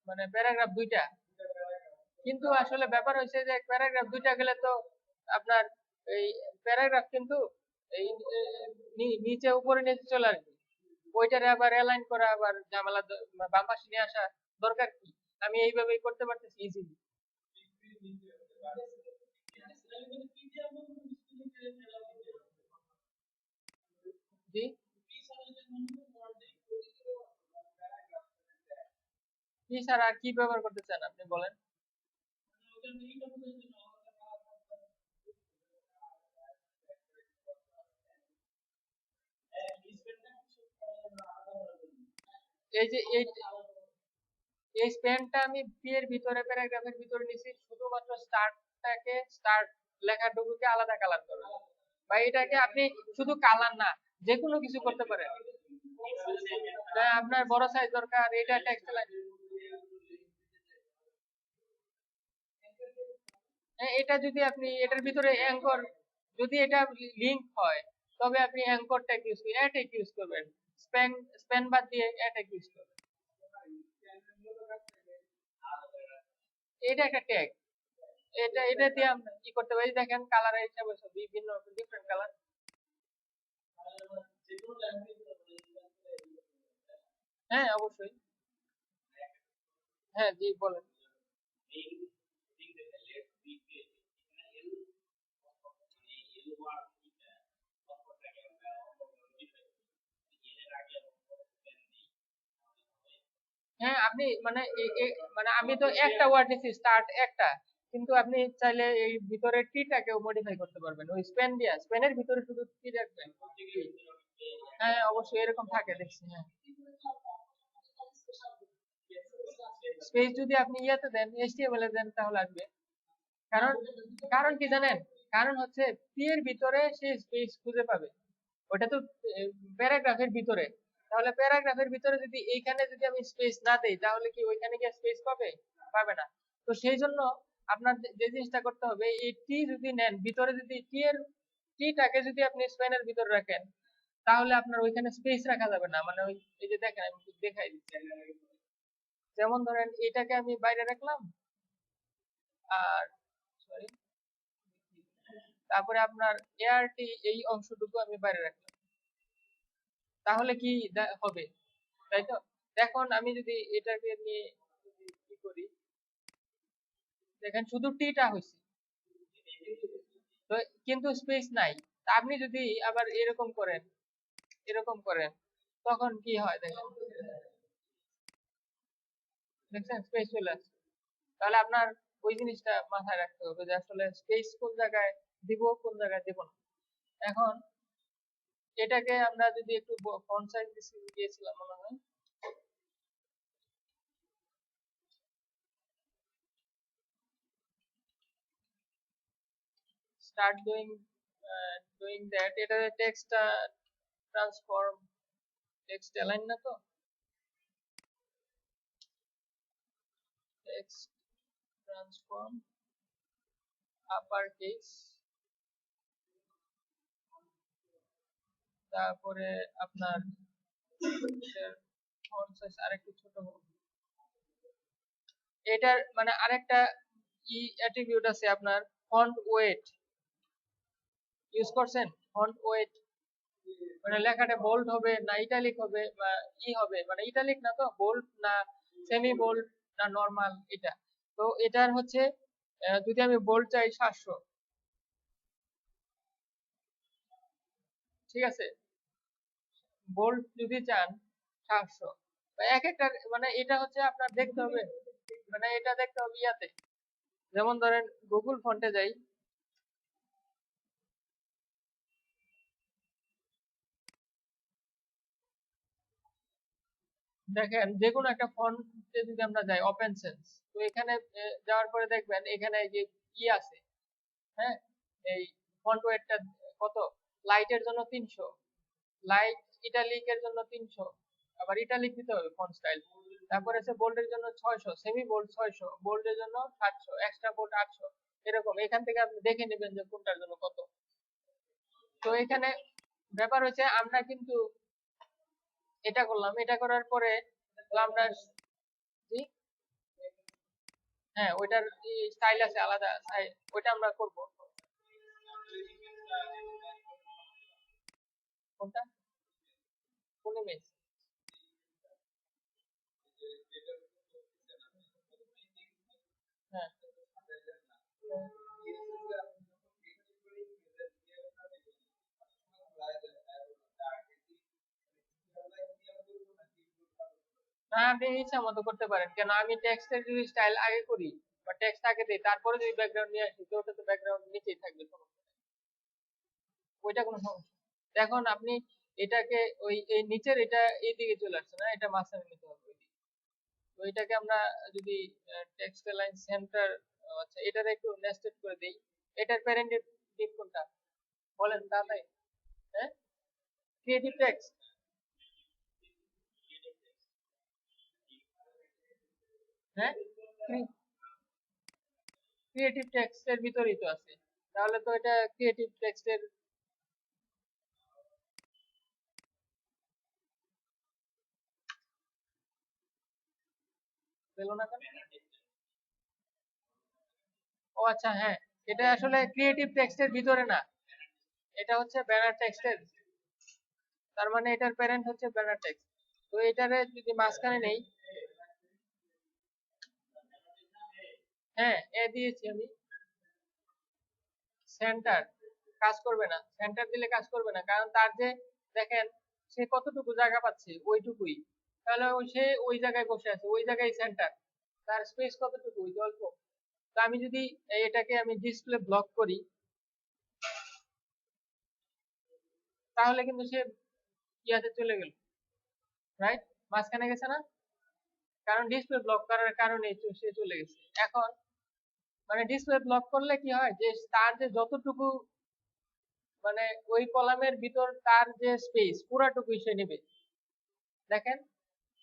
মানে প্যারাগ্রাফ দুইটা, কিন্তু আসলে ব্যাপার হয়েছে যে প্যারাগ্রাফ দুইটা গেলে তো আপনার এই প্যারাগ্রাফ কিন্তু এই নিচে উপরে নিচে চলে আসবে। ওইটারে আবার অ্যালাইন করা আবার ঝামেলা, বাম পাশে নিয়ে আসা দরকার কি? আমি এইভাবেই করতে পারতেছি ইজিলি। জি, কি স্যার, আর কি ব্যবহার করতে চান আপনি বলেন। এই যে এই স্পেনটা আমি পি এর ভিতরে প্যারাগ্রাফের ভিতরে নিছি শুধুমাত্র স্টার্টটাকে, স্টার্ট লেখাটুকুকে আলাদা কালার করবে। বা এটাকে আপনি শুধু কালার না, যে কোনো কিছু করতে পারেন। আপনার বড় সাইজ দরকার, এটা টেক্সট লাইন। এটা যদি আপনি এটার ভিতরে অ্যাঙ্কর, যদি এটা লিংক হয়, তবে আপনি অ্যাঙ্কর ট্যাগ ইউজ করবেন, ট্যাগ ইউজ করবেন। স্প্যান স্প্যান বাদ দিয়ে ট্যাগ ইউজ করবেন। এটা একটা ট্যাগ। এটা দিয়ে আমরা কি করতে পারি দেখেন, কালার হিসাবে বিভিন্ন ডিফারেন্ট কালার। হ্যাঁ, অবশ্যই। হ্যাঁ, জি বলেন। হ্যাঁ, আপনি মানে মানে আমি তো একটা ওয়ার্ড নিছি স্টার্ট একটা, কিন্তু আপনি চাইলে এই ভিতরে টিটাকেও মডিফাই করতে পারবেন ওই স্পেন দিয়া, স্পেনের ভিতরে শুধু টি রাখবেন। হ্যাঁ, অবশ্যই এরকম থাকে দেখছি। হ্যাঁ, স্পেস যদি আপনি ইয়াতে দেন, এইচটিএমএল এ দেন, তাহলে আসবে। কারণ কারণ কি জানেন, কারণ হচ্ছে পি এর ভিতরে সে স্পেস খুঁজে পাবে। ওটা তো প্যারাগ্রাফের ভিতরে। তাহলে প্যারাগ্রাফের ভিতরে যদি এইখানে যদি আমি স্পেস না দেই, তাহলে কি ওইখানে গিয়ে স্পেস পাবে? পাবে না। তো সেই জন্য আপনার যে জিনিসটা করতে হবে, এই টি যদি নেন ভিতরে, যদি টি এর টিটাকে যদি আপনি স্পেনের ভিতরে রাখেন, তাহলে আপনার ওইখানে স্পেস রাখা যাবে না। মানে ওই এই যে দেখেন, আমি একটু দেখাই দিচ্ছি। যেমন ধরেন এটাকে আমি বাইরে রাখলাম, আর সরি, তারপরে আপনার এআরটি এই অংশটুকু আমি বাইরে রাখলাম, তাহলে কি হবে, তাই তো? এখন আমি যদি এটাকে নিয়ে যদি কি করি, দেখেন শুধু টিটা হয়েছে, তো কিন্তু স্পেস নাই। তা আপনি যদি আবার এরকম করেন, এরকম করেন, তখন কি হয় দেখেন, দেখছেন স্পেস চলে আসছে। তাহলে আপনার ওই জিনিসটা মাথায় রাখতে হবে যে আসলে স্পেস কোন জায়গায় দিব কোন জায়গায় দিব না। এখন এটাকে আমরা যদি একটু ফন্ট সাইজ দিয়েছিলাম মনে হয়, start doing that, এটা টেক্সট ট্রান্সফর্ম টেক্সট অ্যালাইন না তো, টেক্সট ট্রান্সফর্ম আপার কেস, তারপরে আপনার ফন্ট সাইজ আরেকটু ছোট হোক। এটার মানে আরেকটা অ্যাট্রিবিউট আছে আপনার ফন্ট ওয়েট, ইউজ করছেন ফন্ট ওয়েট, মানে লেখাটা বোল্ড হবে না ইটালিক হবে বা হবে, মানে ইটালিক না তো বোল্ড না সেমি বোল্ড না নরমাল এটা। তো এটার হচ্ছে যদি আমি বোল্ড চাই 700, ঠিক আছে, বোল্ড যদি চান 700, এক একটা মানে এটা হচ্ছে আপনার দেখতে হবে, মানে এটা দেখতে হবে ইয়াতে, যেমন ধরেন গুগল ফন্টে যাই, দেখেন যে কোনো একটা ফন্টে যদি আমরা যাই ওপেন সেন্স, তো এখানে যাওয়ার পরে দেখবেন এখানে যে আছে, হ্যাঁ, এই ফন্ট ওয়েটটা কত, লাইটের জন্য 300, লাইট ইটালিকের জন্য 300, আবার ইটালিক দিতে হবে ফন্ট স্টাইল, তারপরে আছে বোল্ডের জন্য 600, সেমি বোল্ড 600, বোল্ডের জন্য 700, এক্সট্রা বোল্ড 800, এরকম এখান থেকে আপনি দেখে নেবেন যে কোনটার জন্য কত। তো এখানে ব্যাপার হচ্ছে আমরা কিন্তু এটা করলাম, এটা করার পরে তো আমরা, জি হ্যাঁ ওইটার স্টাইল আছে আলাদা, ওইটা আমরা করব। কোনটা, কোন ইমেজ? হ্যাঁ না, আপনি ইচ্ছা মতো করতে পারেন, কেন আমি টেক্সটের যদি স্টাইল আগে করি বা টেক্সট আগে দিই তারপরে যদি ব্যাকগ্রাউন্ড নিয়ে আসি তো ওটা তো ব্যাকগ্রাউন্ড নিচেই থাকবে, সমস্যা নেই, ওইটা কোনো সমস্যা নেই। এখন আপনি এটাকে ওই এই নিচের এটা এই দিকে চলে আসছে না, এটা মাঝখানে নিতে হবে ওইদিকে। তো এটাকে আমরা যদি টেক্সট লাইন সেন্টার, আচ্ছা এটারে একটু নেস্টেড করে দেই, এটার প্যারেন্ট ডিপ কোনটা বলেন তাড়াতাড়ি? হ্যাঁ, ক্রিয়েটিভ টেক্সট, হ্যাঁ ক্রিয়েটিভ টেক্সটের ভিতরেই তো আছে, তাহলে তো এটা ক্রিয়েটিভ টেক্সটের পেল না কেন? ও আচ্ছা হ্যাঁ, এটা আসলে ক্রিয়েটিভ টেক্সটের ভিতরে না, এটা হচ্ছে ব্যানার টেক্সটের, তার মানে এটার প্যারেন্ট হচ্ছে ব্যানার টেক্সট। তো এটারে যদি মাঝখানে নেই, হ্যাঁ এ দিয়েছি আমি, সেন্টার কাজ করবে না, সেন্টার দিলে কাজ করবে না, কারণ তার যে দেখেন সে কতটুকু জায়গা পাচ্ছে ওইটুকুই, তাহলে সে ওই জায়গায় বসে আছে, ওই জায়গায় সেন্টার, তার স্পেস কতটুকু ওই অল্প। তো আমি যদি এটাকে আমি ডিসপ্লে ব্লক করি তাহলে কিন্তু সে ইয়াতে চলে গেল, রাইট, মাঝখানে গেছে না, কারণ ডিসপ্লে ব্লক করার কারণে সে চলে গেছে। এখন মানে ডিসপ্লে ব্লক করলে কি হয় যে তার যে যতটুকু মানে ওই কলামের ভিতর তার যে স্পেস পুরাটুকুই সে নেবে, দেখেন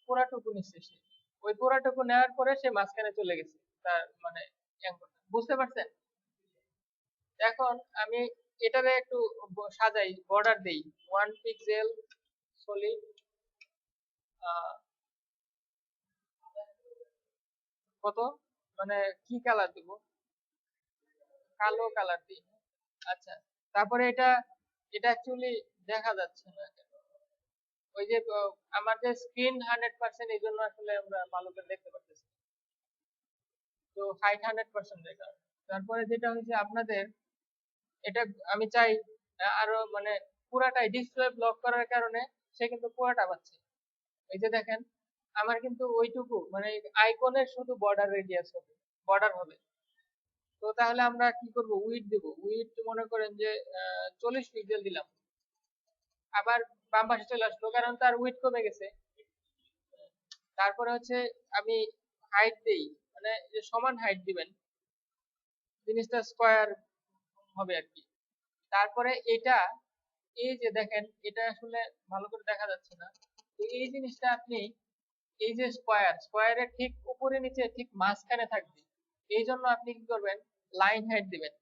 পুরাটুকু নিচ্ছে সে, ওই পুরাটুকু নেওয়ার পরে সে মাঝখানে চলে গেছে তার মানে অ্যাঙ্গলটা, বুঝতে পারছেন? এখন আমি এটারে একটু সাজাই, বর্ডার দেই 1 পিক্সেল সলিড, কত মানে কি কালার দিব, কালো কালার দিই, আচ্ছা। তারপরে এটা এটা অ্যাকচুয়ালি দেখা যাচ্ছে না কেন, ওই যে আমার যে স্ক্রিন 100% এই জন্য আসলে আমরা ভালো করে দেখতে পাচ্ছি, তো হাইট 100% দেখা। তারপরে যেটা হচ্ছে আপনাদের এটা আমি চাই আরো মানে পুরাটাই ডিসপ্লে ব্লক করার কারণে সে কিন্তু পুরাটা পাচ্ছে, এই যে দেখেন আমার কিন্তু ওইটুকু মানে আইকনের শুধু বর্ডার রেডিয়াস হবে, বর্ডার হবে, তো তাহলে আমরা কি করব, উইডথ দেব। উইডথ মনে করেন যে 40 পিক্সেল দিলাম, আবার বাম পাশে চলে আসলো কারণ তার উইডথ কমে গেছে। তারপরে হচ্ছে আমি হাইট দেই, মানে যে সমান হাইট দিবেন, জিনিসটা স্কয়ার হবে আর কি। তারপরে এটা, এই যে দেখেন এটা আসলে ভালো করে দেখা যাচ্ছে না, তো এই জিনিসটা আপনি, এই যে স্কয়ারের ঠিক উপরে নিচে ঠিক মাঝখানে থাকবে, এই জন্য আপনি কি করবেন, লাইন হাইট দিবেন,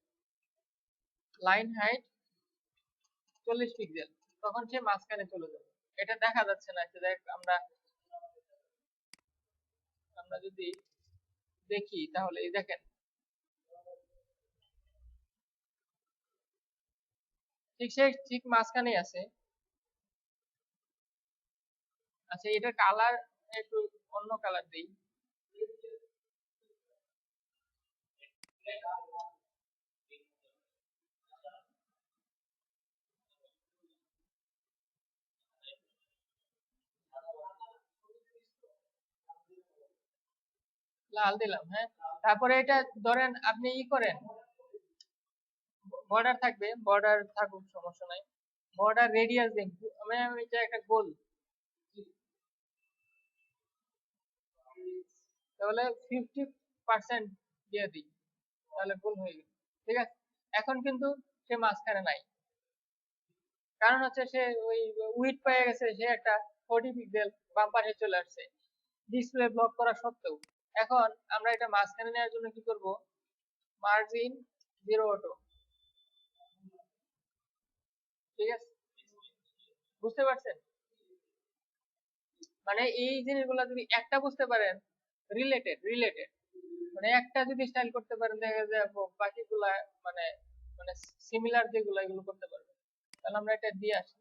লাইন হাইট 40 পিক্সেল, তখন সে মাঝখানে চলে যাবে। এটা দেখা যাচ্ছে না, এটা দেখ আমরা আমরা যদি দেখি তাহলে এই দেখেন ঠিক সে ঠিক মাঝখানেই আছে। আচ্ছা এটার কালার একটু অন্য কালার দেই। লাল দিলাম, হ্যাঁ। তারপরে এটা ধরেন আপনি ই করেন, বর্ডার থাকবে, বর্ডার থাকুক সমস্যা নাই, বর্ডার রেডিয়াস দিন, আমি এটা একটা গোল, তাহলে 50% দিয়ে দিই, তাহলে গোল হয়ে গেল। ঠিক আছে, এখন কিন্তু সে মাঝখানে নাই, কারণ হচ্ছে সে ওই উইড পেয়ে গেছে, সে একটা 40 পিক্সেল বাম পাশে চলে আসছে ডিসপ্লে ব্লক করা সত্ত্বেও। এখন আমরা এটা মাঝখানে নেওয়ার জন্য কি করব, মার্জিন 0 অটো, ঠিক আছে, বুঝতে পারছেন? মানে এই জিনিসগুলো যদি একটা বুঝতে পারেন, রিলেটেড মানে একটা যদি স্টাইল করতে পারেন, দেখা যায় বাকিগুলা মানে মানে সিমিলার যেগুলো এগুলো করতে পারবেন। তাহলে আমরা এটা দিয়ে আসি,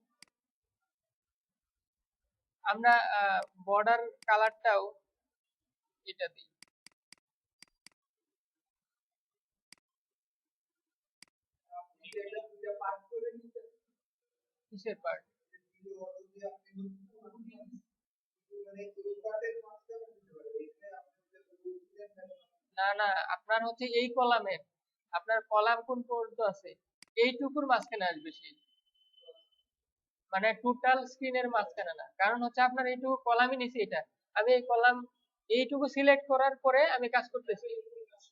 আমরা বর্ডার কালারটাও এটা দিই, কিসের পার্ট? না না, আপনার হচ্ছে এই কলামের, আপনার কলাম কোন পর্যন্ত আছে, এইটুকুর মাঝখানে আসবে সেই, মানে টোটাল স্ক্রিনের মাঝখানে না, কারণ হচ্ছে আপনার এইটুকু কলামই নিছি এটা, আমি এই কলাম এইটুকু সিলেক্ট করার পরে আমি কাজ করতেছি,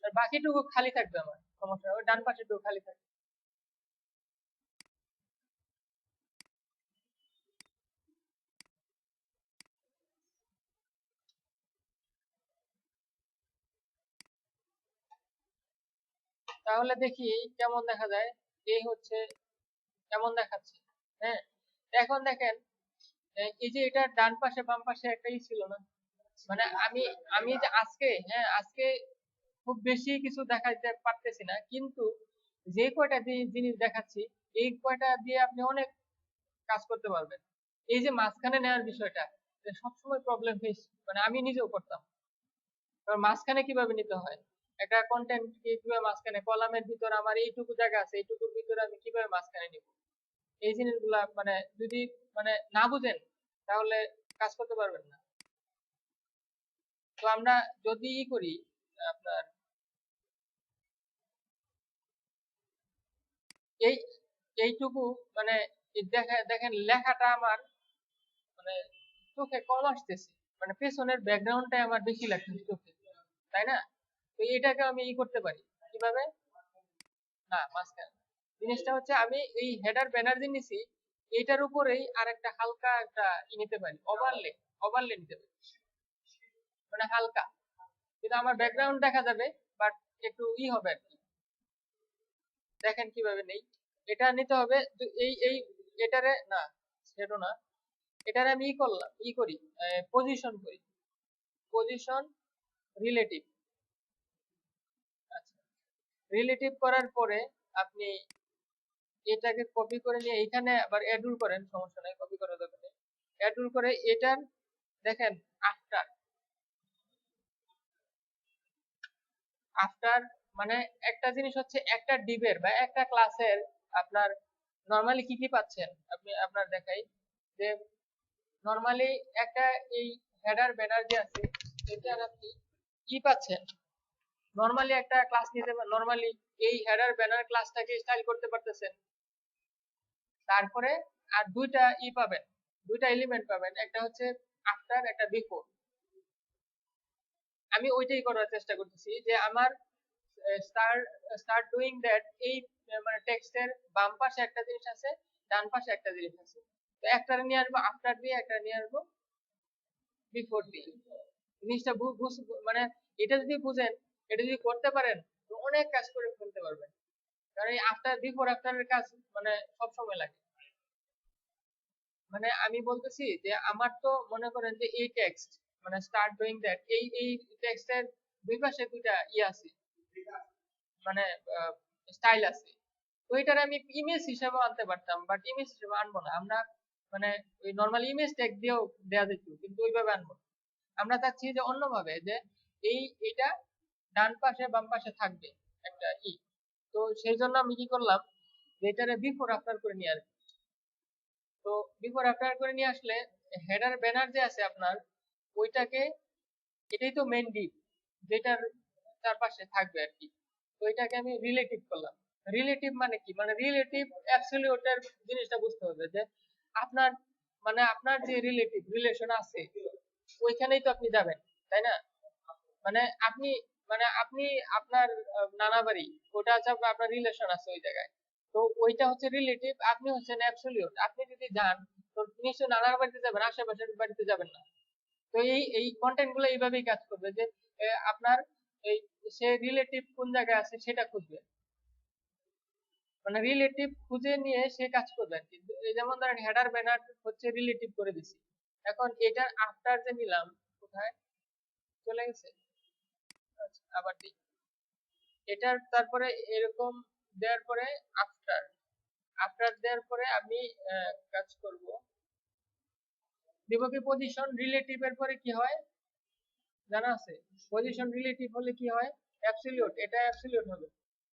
আর বাকিটুকু খালি থাকবে আমার, সমস্যা নেই, ওই ডান পাশেটুকু খালি থাকবে। তাহলে দেখি কেমন দেখা যায়, এই হচ্ছে কেমন দেখাচ্ছে, হ্যাঁ। এখন দেখেন এই যে এটা ডান পাশে বাম পাশে একটাই ছিল না, মানে আমি আমি যে আজকে, হ্যাঁ আজকে খুব বেশি কিছু দেখাইতে পারতেছি না, কিন্তু যে কয়টা জিনিস দেখাচ্ছি, এই কয়টা দিয়ে আপনি অনেক কাজ করতে পারবেন। এই যে মাঝখানে নেওয়ার বিষয়টা, এটা সবসময় প্রবলেম ফেস, মানে আমি নিজেও করতাম। এবার মাঝখানে কিভাবে নিতে হয়, একটা কন্টেন্ট কিভাবে মাঝখানে, কলামের ভিতর আমার এইটুকু জায়গা আছে, এইটুকুর ভিতরে আমি কিভাবে মাঝখানে নিব, এই জিনিসগুলা মানে যদি মানে না বুঝেন তাহলে কাজ করতে পারবেন না। তো আমরা যদি ই করি আপনার এই এইটুকু মানে দেখেন লেখাটা আমার মানে চোখে কম আসতেছে, মানে পেছনের ব্যাকগ্রাউন্ডটাই আমার বেশি লাগতেছে চোখে, তাই না? তো এটাকে আমি ই করতে পারি কিভাবে, না মাঝখানে, জিনিসটা হচ্ছে আমি এই হেডার ব্যানার যে নিছি, এটার উপরেই আর একটা হালকা একটা ই নিতে পারি, ওভারলে, ওভারলে নিতে পারি, মানে হালকা, কিন্তু আমার ব্যাকগ্রাউন্ড দেখা যাবে, বাট একটু ই হবে আর কি। দেখেন কিভাবে নেই, এটা নিতে হবে এই এটারে না, সেটা না, এটারে আমি ই করলাম, ই করি, পজিশন করি, পজিশন রিলেটিভ। আচ্ছা, রিলেটিভ করার পরে আপনি এটাকে কপি করে নিয়ে এখানে আবার অ্যাডুল করেন, সমস্যা নাই, কপি করার দরকার নেই, অ্যাডুল করে এটার দেখেন আফটার, আফটার মানে একটা জিনিস হচ্ছে একটা ডিবের বা একটা ক্লাসের আপনার নরমালি কি কি পাচ্ছেন, আপনি আপনার দেখাই যে নরমালি একটা এই হেডার ব্যানার যে আছে, এটার আপনি কি পাচ্ছেন, নরমালি একটা ক্লাস নিতে নরমালি এই হেডার ব্যানার ক্লাসটাকে স্টাইল করতে পারতেছেন। তারপরে আর দুইটা পাবেন, দুইটা এলিমেন্ট পাবেন, একটা হচ্ছে আফটার, একটা বিফোর। আমি ওইটাই করার চেষ্টা করতেছি যে আমার স্টার্ট ডুইং দ্যাট এই মানে টেক্সটের বাম পাশে একটা জিনিস আছে, ডান পাশে একটা জিনিস আছে। তো একটা নিয়ে আসবো আফটার দিয়ে, একটা নিয়ে আসবো বিফোর দিয়ে। জিনিসটা মানে এটা যদি বুঝেন, এটা যদি করতে পারেন তো অনেক কাজ করে ফেলতে পারবেন। কারণ এই আফটার বিফোর আফটারের কাজ মানে সব সময় লাগে। মানে আমি বলতেছি যে আমার তো মনে করেন যে এই টেক্সট মানে স্টার্ট ডুইং দ্যাট এই টেক্সটের দুই পাশে দুইটা আছে, মানে স্টাইল আছে। তো এটার আমি ইমেজ হিসেবে আনতে পারতাম, বাট ইমেজ হিসেবে আনবো না আমরা। মানে ওই নরমাল ইমেজ ট্যাগ দিয়েও দেওয়া যেত, কিন্তু ওইভাবে আনবো না। আমরা চাচ্ছি যে অন্যভাবে, যে এইটা ডান পাশে বাম পাশে থাকবে একটা তো সেই জন্য আমি কি করলাম, যে এটারে বিফোর আফটার করে নিয়ে আসবো। তো বিফোর আফটার করে নিয়ে আসলে হেডার ব্যানার যে আছে আপনার, ওইটাকে, এটাই তো মেইন ডিপ যেটার চারপাশে থাকবে আর কি। তো এটাকে আমি রিলেটিভ করলাম। রিলেটিভ মানে কি, মানে রিলেটিভ অ্যাবসলিউটের জিনিসটা বুঝতে হবে যে আপনার মানে আপনার যে রিলেটিভ রিলেশন আছে ওইখানেই তো আপনি যাবেন, তাই না? মানে আপনি আপনি আপনার নানা বাড়ি, ওটা হচ্ছে আপনার রিলেশন আছে ওই জায়গায়। তো ওইটা হচ্ছে রিলেটিভ, আপনি হচ্ছেন অ্যাবসলিউট। আপনি যদি যান তো নিশ্চয়ই নানার বাড়িতে যাবেন, আশেপাশের বাড়িতে যাবেন না। তো এই কন্টেন্ট গুলো এইভাবেই কাজ করবে যে আপনার এই সে রিলেটিভ কোন জায়গায় আছে সেটা খুঁজবে, মানে রিলেটিভ খুঁজে নিয়ে সে কাজ করবে আর কি। এই যেমন ধরেন হেডার ব্যানার হচ্ছে রিলেটিভ করে দিছি, এখন এটার আফটার যে নিলাম, কোথায় চলে গেছে, আচ্ছা, আবার দিই। এটার তারপরে এরকম দেওয়ার পরে আফটার, আফটার দেওয়ার পরে আমি কাজ করব, দিব কি পজিশন। রিলেটিভ এর পরে কি হয় জানা আছে? পজিশন রিলেটিভ হলে কি হয়, অ্যাবসলিউট, এটা অ্যাবসলিউট হবে।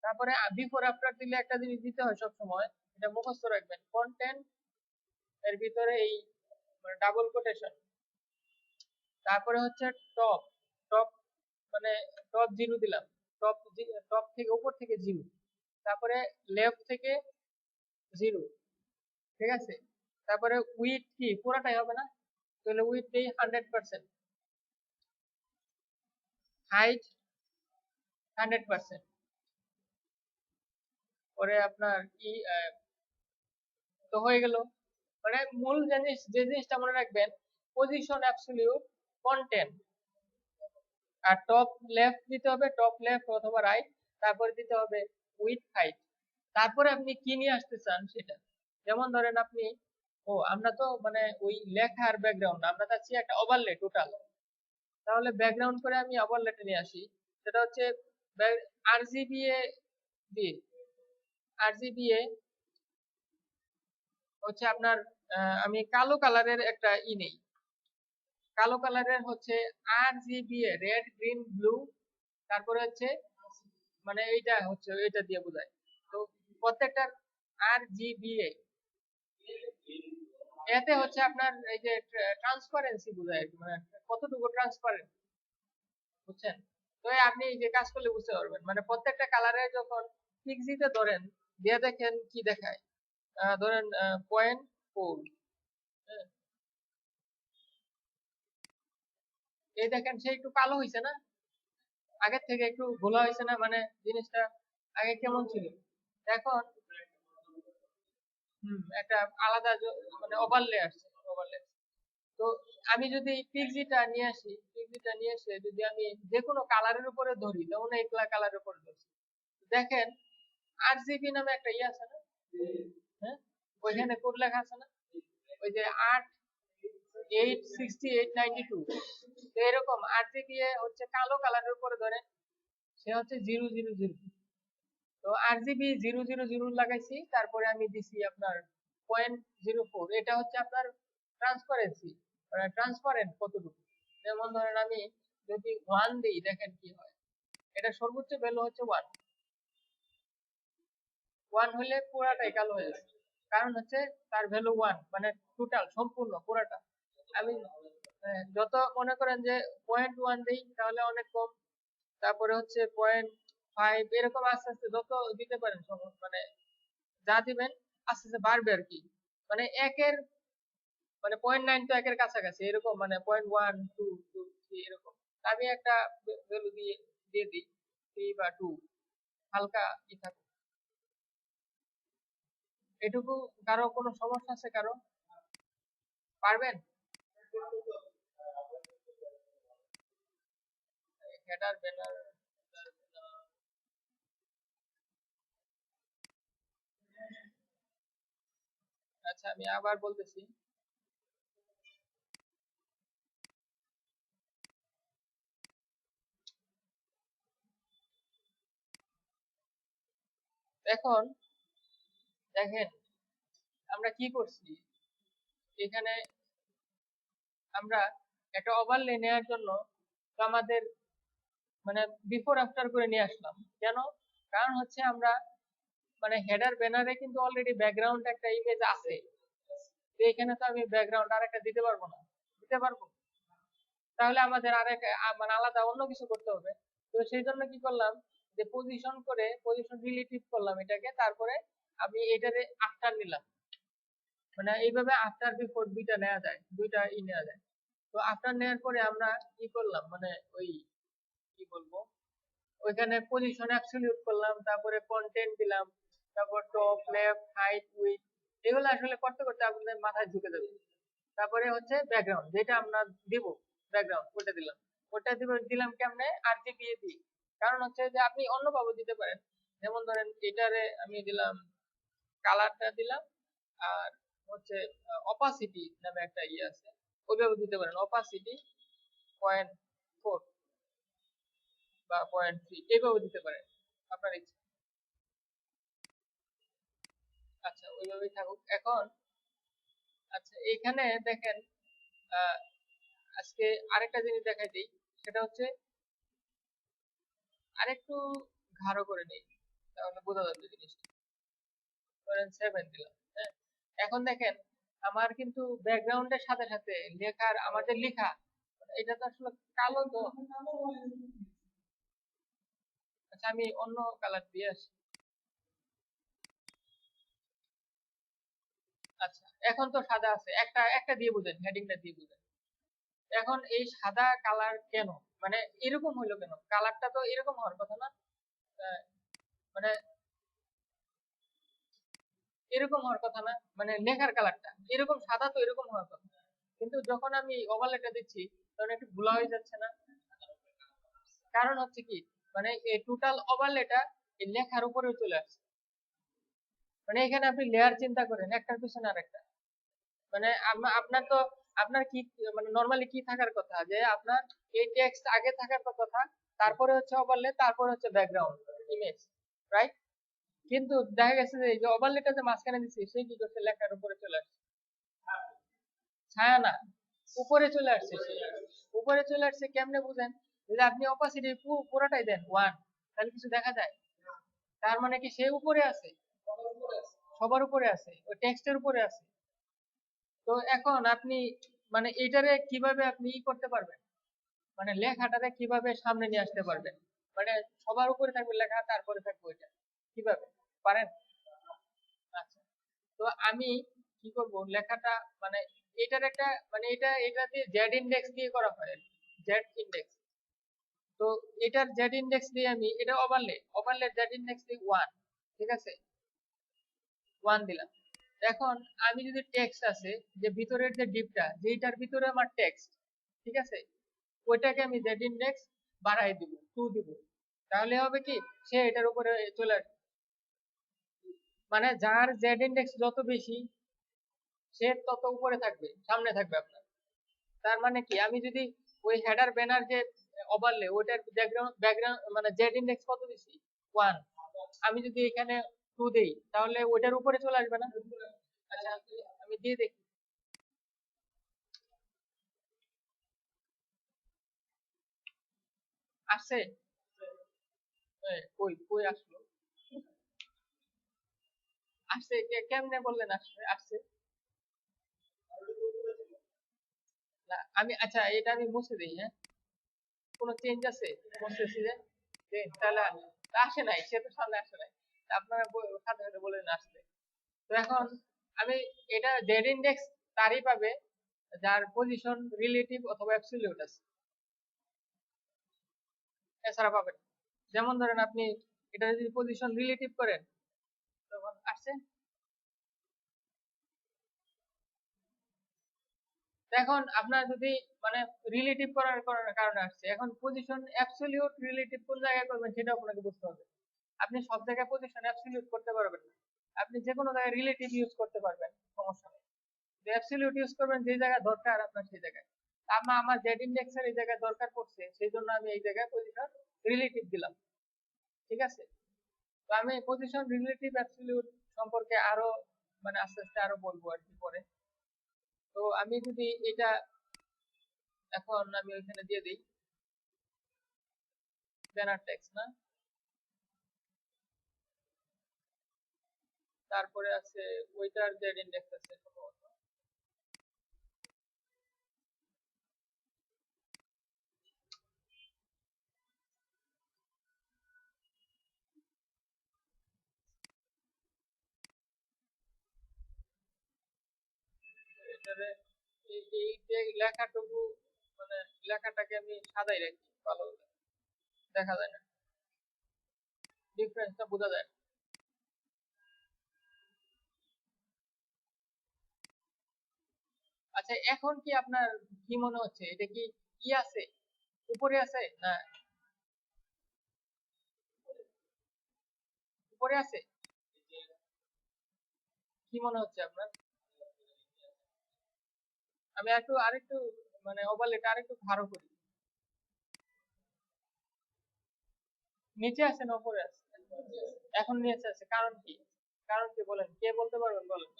তারপরে বিফোর আফটার দিলে একটা জিনিস দিতে হয় সব সময়, এটা মুখস্থ রাখবেন, কন্টেন্ট এর ভিতরে এই মানে ডাবল কোটেশন, তারপরে হচ্ছে টপ, টপ মানে টপ জিরো দিলাম, টপ টপ থেকে উপর থেকে জিরো, তারপরে লেফট থেকে জিরো, ঠিক আছে? তারপরে উইথ কি পুরাটাই হবে না, তাহলে উইথ দেই 100%, হাইট 100%। পরে আপনার কি তো হয়ে গেল। মানে মূল জিনিস যে জিনিসটা মনে রাখবেন, পজিশন অ্যাবসলিউট, কন্টেন্ট, আর টপ লেফট দিতে হবে, টপ লেফট অথবা রাইট, তারপরে দিতে হবে উইথ হাইট। তারপরে আপনি কি নিয়ে আসতে চান সেটা, যেমন ধরেন আপনি, আমরা তো মানে ওই লেখার ব্যাকগ্রাউন্ড, আমরা চাচ্ছি একটা ওভারলে টোটাল। তাহলে ব্যাকগ্রাউন্ড করে আমি ওভারলেটে নিয়ে আসি, সেটা হচ্ছে আরজিবিএ দিয়ে। আরজিবিএ হচ্ছে আপনার আমি কালো কালারের একটা নেই, কালো কালারের হচ্ছে আরজিবিএ, রেড গ্রিন ব্লু, তারপরে হচ্ছে মানে এইটা হচ্ছে এটা দিয়ে বোঝায়। তো প্রত্যেকটার আরজিবিএ এতে হচ্ছে আপনার এই যে ট্রান্সপারেন্সি বোঝায় আর কি, মানে কতটুকু ট্রান্সপারেন্ট, বুঝছেন? তো আপনি এই যে কাজ করলে বুঝতে পারবেন, মানে প্রত্যেকটা কালারে যখন পিক্সিতে ধরেন দিয়ে দেখেন কি দেখায়, ধরেন 0.4, এই দেখেন সে একটু কালো হয়েছে না, আগের থেকে একটু ঘোলা হয়েছে না, মানে জিনিসটা আগে কেমন ছিল এখন একটা আলাদা মানে ওভারলে আসছে, ওভারলে। তো আমি যদি পিক্সিটা নিয়ে আসি, পিক্সিটা নিয়ে এসে যদি আমি যে কোনো কালারের উপরে ধরি, যেমন এই কালারের উপরে ধরছি, দেখেন আরজিবি নামে একটা আছে না, হ্যাঁ, ওইখানে কোড লেখা আছে না, ওই যে 86892, তো এরকম আরজিবি হচ্ছে কালো কালারের উপরে ধরে, সে হচ্ছে 000। তো আরজিবি 000 লাগাইছি, তারপরে আমি দিছি আপনার 0.04, এটা হচ্ছে আপনার ট্রান্সপারেন্সি, মানে ট্রান্সপারেন্ট কতটুকু। যেমন ধরেন আমি যদি 1 দিই, দেখেন কি হয়, এটা সর্বোচ্চ ভ্যালু হচ্ছে 1, 1 হলে পুরাটাই কালো হয়ে যাবে, কারণ হচ্ছে তার ভ্যালু 1, মানে টোটাল সম্পূর্ণ পুরাটা। আমি যত মনে করেন যে 0.1 দিই তাহলে অনেক কম, তারপরে হচ্ছে 0.5 এরকম আস্তে আস্তে যত দিতে পারেন মানে যা দিবেন আস্তে আস্তে বাড়বে আর কি। মানে একের মানে 0.9 তো একের কাছাকাছি এরকম, মানে 0.1 2 2 3 এরকম। আমি একটা ভ্যালু দিয়ে দিয়ে দিই 3 বা 2, হালকা ই থাকে এটুকু। কারো কোনো সমস্যা আছে কারো? পারবেন? Header banner. আচ্ছা আমি আবার বলতেছি। এখন দেখেন আমরা কি করছি এখানে। আমরা একটা ওভারলে নেওয়ার জন্য তো আমাদের মানে বিফোর আফটার করে নিয়ে আসলাম কেন? কারণ হচ্ছে আমরা মানে হেডার ব্যানারে কিন্তু অলরেডি ব্যাকগ্রাউন্ড একটা ইমেজ আছে, তো এখানে তো আমি ব্যাকগ্রাউন্ড আর একটা দিতে পারবো না। দিতে পারবো? তাহলে আমাদের আরেক মানে আলাদা অন্য কিছু করতে হবে। তো সেই জন্য কি করলাম, যে পজিশন করে পজিশন রিলেটিভ করলাম এটাকে, তারপরে আমি এটারে আফটার নিলাম। মানে এইভাবে আফটার বিফোর দুইটা নেওয়া যায়, দুইটা নেওয়া যায়। তো আফটার নেওয়ার পরে আমরা কি করলাম, মানে ওই কি বলবো, ওইখানে পজিশন অ্যাবসলিউট করলাম, তারপরে কন্টেন্ট দিলাম, তারপর টপ লেফট হাইট উইডথ, এগুলো আসলে করতে করতে আপনাদের মাথায় ঢুকে যাবে। তারপরে হচ্ছে ব্যাকগ্রাউন্ড যেটা আমরা দিব, ব্যাকগ্রাউন্ড ওটা দিলাম। ওটা দিলাম কেমনে, আরজিবি দিই। কারণ হচ্ছে যে আপনি অন্যভাবে দিতে পারেন। যেমন ধরেন এটারে আমি দিলাম কালারটা দিলাম, আর হচ্ছে অপাসিটি নামে একটা আছে, ওইভাবে দিতে পারেন। অপাসিটি 0.4 বা 0.3 এইভাবে দিতে পারেন আপনার ইচ্ছা। আচ্ছা ওইভাবেই থাকুক এখন। আচ্ছা এখানে দেখেন, আহ, আজকে আরেকটা জিনিস দেখাই দিই, সেটা হচ্ছে আরেকটু গাঢ় করে নেই, তাহলে বোঝা যাবে জিনিসটা। ধরেন 7 দিলাম, হ্যাঁ। এখন দেখেন আমার কিন্তু ব্যাকগ্রাউন্ডের সাথে সাথে লেখার, আমাদের লেখা এটা তো আসলে কালো তো। আচ্ছা আমি অন্য কালার দিয়ে আসি। আচ্ছা এখন তো সাদা আছে, একটা একটা দিয়ে বুঝেন, হেডিংটা দিয়ে বুঝেন। এখন এই সাদা কালার কেন, মানে এরকম হইলো কেন? কালারটা তো এরকম হওয়ার কথা না। আহ, মানে এরকম হওয়ার কথা না, মানে লেখার কালারটা এরকম সাদা তো এরকম হওয়ার কথা। কিন্তু যখন আমি ওভারলেটা দিচ্ছি তখন একটু ভুলা হয়ে যাচ্ছে না? কারণ হচ্ছে কি, মানে এই টোটাল ওভারলেটা এই লেখার উপরে চলে আসছে। মানে এখানে আপনি লেয়ার চিন্তা করেন, একটার পিছনে আরেকটা। মানে আপনার তো আপনার কি মানে নরমালি কি থাকার কথা, যে আপনার এই টেক্সট আগে থাকার তো কথা, তারপরে হচ্ছে ওভারলে, তারপরে হচ্ছে ব্যাকগ্রাউন্ড ইমেজ, রাইট? কিন্তু দেখা গেছে যে এই যে ওভারলেটা যে মাঝখানে দিচ্ছি সে কি করছে, লেখার উপরে চলে আসছে। ছায়া না, উপরে চলে আসছে সে। উপরে চলে আসছে কেমনে বুঝেন? যদি আপনি অপাসিটি পুরোটাই দেন 1, তাহলে কিছু দেখা যায়? তার মানে কি সে উপরে আছে, সবার উপরে আছে, ওই টেক্সটের উপরে আছে। তো এখন আপনি মানে এটারে কিভাবে আপনি করতে পারবেন, মানে লেখাটারে কিভাবে সামনে নিয়ে আসতে পারবেন? মানে সবার উপরে থাকবে লেখা, তারপরে থাকবে ওইটা, কিভাবে পারেন? আচ্ছা, তো আমি কি করব, লেখাটা মানে এটার একটা মানে এটা দিয়ে জেড ইন্ডেক্স দিয়ে করা হয়, জেড ইন্ডেক্স। তো এটার জেড ইন্ডেক্স দিয়ে আমি এটা ওভারলে জেড ইন্ডেক্স দিয়ে 1, ঠিক আছে, 1 দিলাম। এখন আমি যদি টেক্সট আছে, যে ভিতরের যে ডিপটা যেটার ভিতরে আমার টেক্সট, ঠিক আছে, ওইটাকে আমি জেড ইন্ডেক্স বাড়াই দিব, 2 দিব। তাহলে হবে কি, সে এটার উপরে চলে আসবে। মানে যার জেড ইন্ডেক্স যত বেশি সে তত উপরে থাকবে, সামনে থাকবে আপনার। তার মানে কি, আমি যদি ওই হেডার ব্যানার যে ওভারলে ওইটার ব্যাকগ্রাউন্ড মানে জেড ইন্ডেক্স কত দিছি, 1, আমি যদি এখানে 2 দেই তাহলে ওইটার উপরে চলে আসবে না? আচ্ছা আমি দিয়ে দেখি। আসছে? কই কই আসলো? আসছে কেমনে বললেন আসছে আসছে? না আমি, আচ্ছা এটা আমি মুছে দিই, হ্যাঁ। কোনো চেঞ্জ আছে প্রসেসে? তাহলে আসে নাই, সে তো সামনে আসে নাই, আপনারা সাথে সাথে বলে আসছে। তো এখন আমি এটা জেড ইন্ডেক্স তারই পাবে যার পজিশন রিলেটিভ অথবা অ্যাবসলিউট আছে, এছাড়া পাবেন। যেমন ধরেন আপনি এটা যদি পজিশন রিলেটিভ করেন তখন আসছে। এখন আপনার যদি মানে রিলেটিভ করার কারণে আসছে, এখন পজিশন অ্যাবসলিউট রিলেটিভ কোন জায়গায় করবেন সেটা আপনাকে বুঝতে হবে। আপনি সব জায়গায় পজিশন অ্যাবসলিউট করতে পারবেন না, আপনি যে কোনো জায়গায় রিলেটিভ ইউজ করতে পারবেন, সমস্যা নেই। অ্যাবসলিউট ইউজ করবেন যে জায়গায় দরকার আপনার সেই জায়গায়। আমার জেড ইন্ডেক্সের এই জায়গায় দরকার পড়ছে, সেই জন্য আমি এই জায়গায় পজিশন রিলেটিভ দিলাম, ঠিক আছে? তো আমি পজিশন রিলেটিভ অ্যাবসলিউট সম্পর্কে আরো মানে আস্তে আস্তে আরো বলবো আর কি পরে। তো আমি যদি এটা এখন আমি ওইখানে দিয়ে দিই ব্যানার টেক্সট না, তারপরে আছে ওইটার জেড ইন্ডেক্স আছে সম্ভবত। এটারে এই যে লেখাটুকু মানে লেখাটাকে আমি সাদাই রাখি, ভালো দেখা যায় না, ডিফারেন্সটা বোঝা যায় না। আচ্ছা এখন কি আপনার কি মনে হচ্ছে, এটা কি কি আছে, উপরে আছে না উপরে আছে? কি মনে হচ্ছে আপনার? আমি আরেকটু মানে ওভারলেটা আরেকটু ভালো করি। নিচে আছে না উপরে আছে? এখন নিচে আছে, কারণ কি? কারণ কি বলেন, কে বলতে পারবেন বলেন?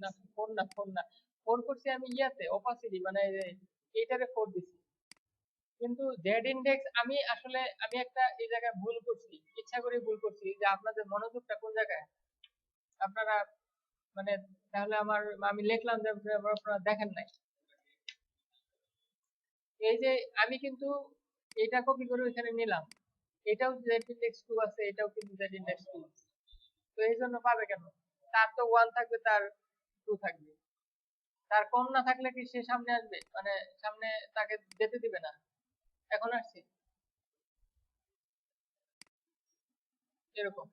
না ফোন না, ফোন না, ফোন করছি আমি ইয়াতে অপাসিটি মানে এইটারে ফোর দিছি। কিন্তু জেড ইন্ডেক্স আমি আসলে আমি একটা এই জায়গায় ভুল করছি, ইচ্ছা করে ভুল করছি, যে আপনাদের মনোযোগটা কোন জায়গায় আপনারা মানে, তাহলে আমি লিখলাম যে আপনারা দেখেন নাই। এই যে আমি কিন্তু এটা কপি করে ওইখানে নিলাম, এটাও জেড ইন্ডেক্স 2 আছে, এটাও কিন্তু জেড ইন্ডেক্স 2 আছে। তো এই জন্য পাবে কেন? তার তো 1 থাকবে, তার 2 থাকবে, তার কম না থাকলে কি সে সামনে আসবে, মানে সামনে তাকে যেতে দিবে না? এখন আসছে এরকম।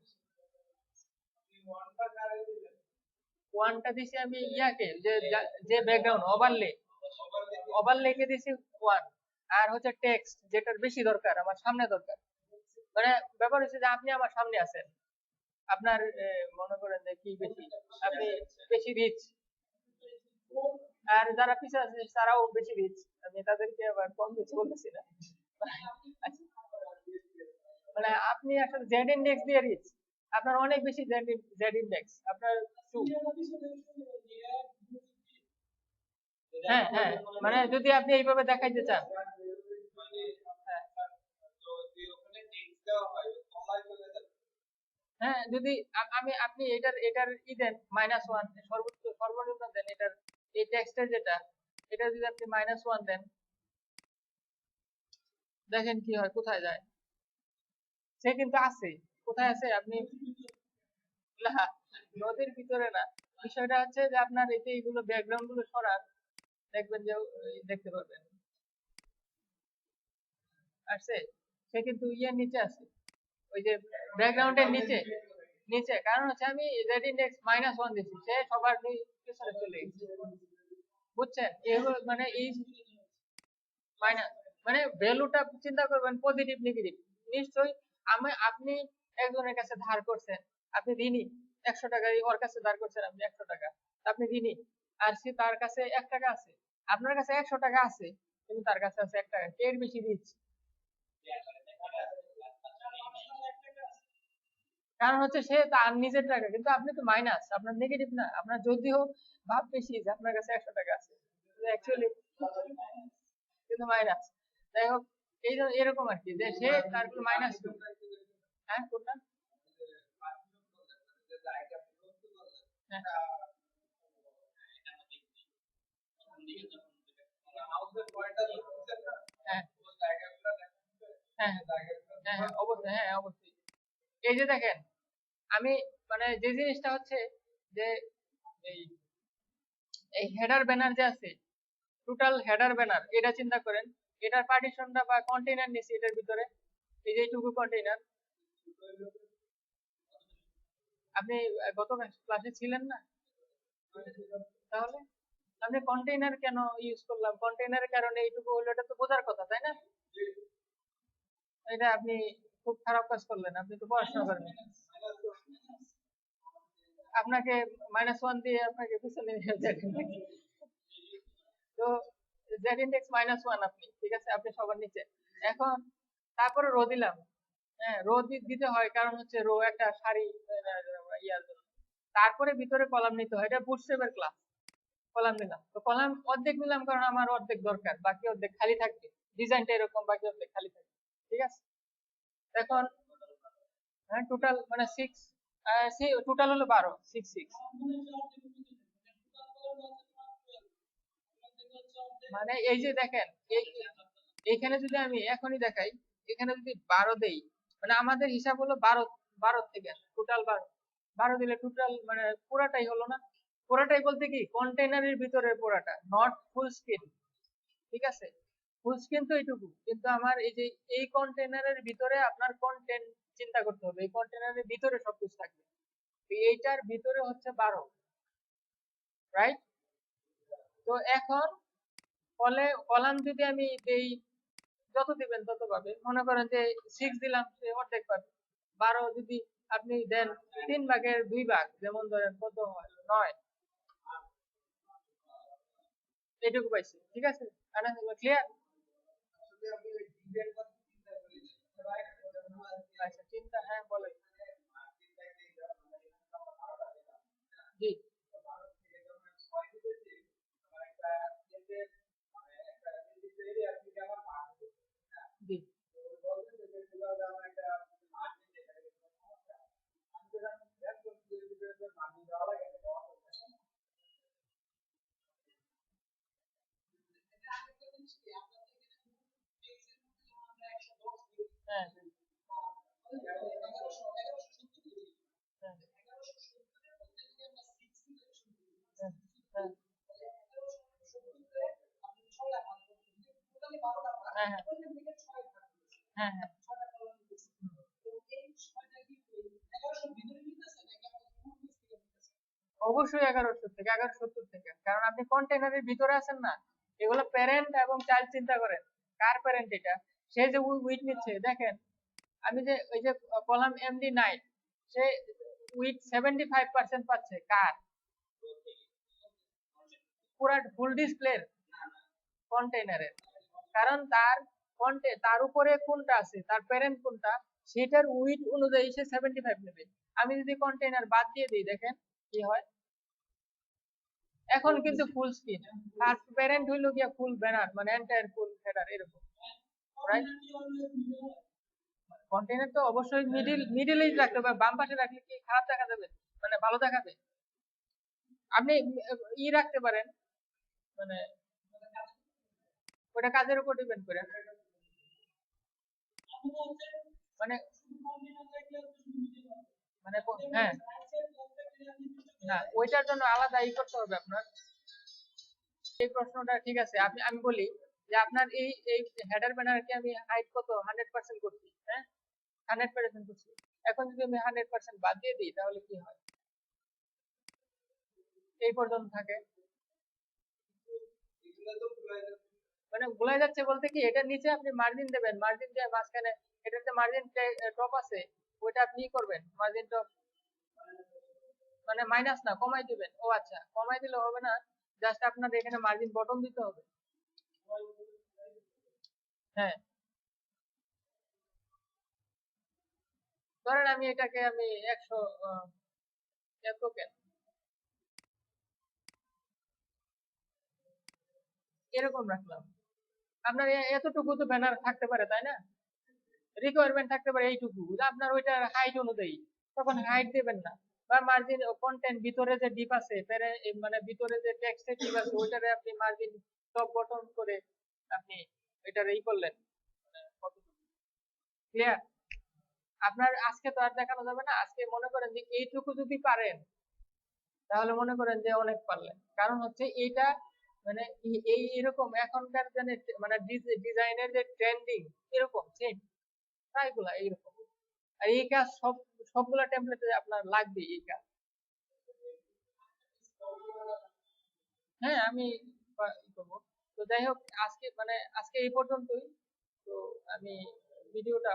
ওয়ানটা দিছি আমি ইয়াকে, যে ব্যাকগ্রাউন্ড ওভারলে, ওভারলেকে দিছি ওয়ান। আর হচ্ছে টেক্সট যেটার বেশি দরকার, আমার সামনে দরকার, মানে ব্যাপার হচ্ছে যে আপনি আমার সামনে আছেন, আপনার মনে করেন যে কি বেশি, আপনি বেশি রিচ, আর যারা পিছিয়ে আছে তারাও বেশি রিচ, আমি তাদেরকে আবার কম রিচ বলতেছি না। আচ্ছা, মানে আপনি আসলে জেড ইন্ডেক্স দিয়ে রিচ, আপনার অনেক বেশি জেড ইন্ডেক্স, আপনার 2। হ্যাঁ হ্যাঁ, মানে যদি আপনি এইভাবে দেখাইতে চান, হ্যাঁ হ্যাঁ, যদি আপনি এটার দেন -1, সর্বোচ্চ সর্বনিম্ন দেন এটার, এই টেক্সটের যেটা, এটা যদি আপনি -1 দেন, দেখেন কি হয়, কোথায় যায়। সে কিন্তু আছে, কোথায় আছে আপনি? না, নদীর ভিতরে না, বিষয়টা হচ্ছে যে আপনার এই যে এইগুলো ব্যাকগ্রাউন্ড গুলো সরান, দেখবেন যে দেখতে পারবেন আসছে। সে কিন্তু ইয়ের নিচে আছে, ওই যে ব্যাকগ্রাউন্ডের নিচে, নিচে, কারণ হচ্ছে আমি জেড ইন্ডেক্স -1 দিচ্ছি, সে সবার পিছনে চলে গেছে, বুঝছেন? মানে এই মাইনাস, মানে ভ্যালুটা চিন্তা করবেন পজিটিভ নেগেটিভ। নিশ্চয়ই আপনি একজনের কাছে ধার করছেন, আপনি ঋণী, 100 টাকা ওর কাছে ধার করছেন আপনি 100 টাকা, আপনি ঋণী, আর সে তার কাছে 1 টাকা আছে, আপনার কাছে 100 টাকা আছে কিন্তু তার কাছে আছে 1 টাকা, কে এর বেশি রিচ? কারণ হচ্ছে সে তার নিজের টাকা, কিন্তু আপনি তো মাইনাস, আপনার নেগেটিভ না, আপনার যদিও ভাব বেশি যে আপনার কাছে 100 টাকা আছে, অ্যাকচুয়ালি কিন্তু মাইনাস। যাই হোক, এই এরকম আর কি, যে সে তার মাইনাস। হ্যাঁ কোনটা? হ্যাঁ হ্যাঁ হ্যাঁ অবশ্যই, হ্যাঁ অবশ্যই। এই যে দেখেন, আমি মানে যে জিনিসটা হচ্ছে যে এই এই হেডার ব্যানার যে আছে, টোটাল হেডার ব্যানার, এটা চিন্তা করেন, এটার পার্টিশনটা বা কন্টেইনার নিছি এটার ভিতরে, এই যে এইটুকু কন্টেইনার। আপনি গত ক্লাসে ছিলেন না? তাহলে আপনি কন্টেইনার কেন ইউজ করলাম, কন্টেইনারের কারণে এইটুকু হলো, এটা তো বোঝার কথা তাই না? এটা আপনি খুব খারাপ কাজ করলেন, আপনি তো পড়াশোনা করেন। আপনাকে -1 দিয়ে আপনাকে পিছনে নিয়ে যাবেন। তো জেড ইন্ডেক্স -1 আপনি, ঠিক আছে, আপনি সবার নিচে। এখন তারপরে রো দিলাম। হ্যাঁ, রো দিতে হয়, কারণ হচ্ছে রো একটা সারি ইয়ার জন্য। তারপরে ভিতরে কলাম নিতে হয়, এটা বুটস্ট্র্যাপের ক্লাস। কলাম নিলাম, তো কলাম অর্ধেক নিলাম কারণ আমার অর্ধেক দরকার, বাকি অর্ধেক খালি থাকবে। ডিজাইনটা এরকম, বাকি অর্ধেক খালি থাকবে, ঠিক আছে। এখন হ্যাঁ, টোটাল মানে 6, টোটাল হলো 12, 6 6। মানে এই যে দেখেন, এইখানে যদি আমি এখনই দেখাই, এখানে যদি 12 দেই, মানে আমাদের হিসাব হলো 12, 12 থেকে টোটাল 12, 12 দিলে টোটাল মানে পুরাটাই হলো না। পুরাটাই বলতে কি, কন্টেইনারের ভিতরে পুরাটা, নট ফুল স্ক্রিন, ঠিক আছে। ফুল স্ক্রিন তো এইটুকু, কিন্তু আমার এই যে এই কন্টেইনারের ভিতরে আপনার কন্টেন্ট চিন্তা করতে হবে, এই কন্টেইনারের ভিতরে সবকিছু থাকবে। তো এইটার ভিতরে হচ্ছে 12, রাইট। তো এখন কলাম যদি আমি দেই, যত দিবেন তত পাবে। মনে করেন যে 6 দিলাম, সে অর্ধেক পাবে। 12 যদি আপনি দেন 3/2, যেমন ধরেন কত হয়, 9, এইটুকু পাইছি, ঠিক আছে। ক্লিয়ার? আচ্ছা, চিন্তা, হ্যাঁ বলে। জি জি। হ্যাঁ হ্যাঁ হ্যাঁ হ্যাঁ হ্যাঁ হ্যাঁ হ্যাঁ। অবশ্যই 1170 থেকে, কারণ আপনি কন্টেনারের ভিতরে আছেন না। এগুলো প্যারেন্ট এবং চাইল্ড, চিন্তা করেন কার প্যারেন্ট এটা। সে যে উইট নিচ্ছে দেখেন, আমি যে ওই যে কলাম MD9, সে উইট 75% পাচ্ছে কার, পুরা ফুল ডিসপ্লে কন্টেইনারের। কারণ তার উপরে কোনটা আছে, তার প্যারেন্ট কোনটা, সেটার উইট অনুযায়ী সে 75 নেবে। আমি যদি কন্টেইনার বাদ দিয়ে দিই, দেখেন কি হয়। এখন কিন্তু ফুল স্ক্রিন, আর প্যারেন্ট হইলো গিয়া ফুল ব্যানার, মানে এন্টায়ার ফুল হেডার এরকম, রাইট। কন্টেইনার তো অবশ্যই মিডিলেই রাখতে হবে, বাম পাশে রাখলে কি খারাপ দেখা যাবে, মানে ভালো দেখাবে। আপনি রাখতে পারেন, মানে ওটা কাজের উপর ডিপেন্ড করে। মানে মানে হ্যাঁ, না ওইটার জন্য আলাদা করতে হবে আপনার। এই প্রশ্নটা ঠিক আছে, আমি বলি যে আপনার এই এই হেডার ব্যানারকে আমি হাইট কত 100% করছি, হ্যাঁ 100% করছি। এখন যদি আমি 100% বাদ দিয়ে দিই, তাহলে কি হয়, এই পর্যন্ত থাকে। মানে ভুলে যাচ্ছে বলতে কি, এটার নিচে আপনি মার্জিন দেবেন, মার্জিন দিয়ে মাঝখানে এটাতে মার্জিন টপ আছে, ওইটা আপনি করবেন মার্জিন টপ, মানে মাইনাস না, কমাই দিবেন। ও আচ্ছা, কমাই দিলে হবে না, জাস্ট আপনার এখানে মার্জিন বটম দিতে হবে। হ্যাঁ, ধরেন আমি এটাকে আমি 100 এত কেন, এরকম রাখলাম। আপনার এতটুকু তো ব্যানার থাকতে পারে তাই না, রিকোয়ারমেন্ট থাকতে পারে এইটুকু, আপনার ওইটার হাইট অনুযায়ী, তখন হাইট দেবেন না। বা মার্জিন কন্টেন্ট, ভিতরে যে ডিপ আছে, মানে ভিতরে যে টেক্সটের ডিপ আছে, ওইটারে আপনি মার্জিন টপ বটম করে আপনি এটার করলেন, ক্লিয়ার? আপনার আজকে তো আর দেখানো যাবে না। আজকে মনে করেন যে এইটুকু যদি পারেন তাহলে মনে করেন যে অনেক পারলেন। কারণ হচ্ছে এইটা মানে এই এরকম এখনকার মানে ডিজাইনের যে ট্রেন্ডিং এরকম সেম প্রায়গুলা এইরকম। আর এই কাজ সবগুলা টেমপ্লেটে আপনার লাগবে এই কাজ। হ্যাঁ, আমি ই করবো। তো যাই হোক, আজকে এই পর্যন্তই। তো আমি ভিডিওটা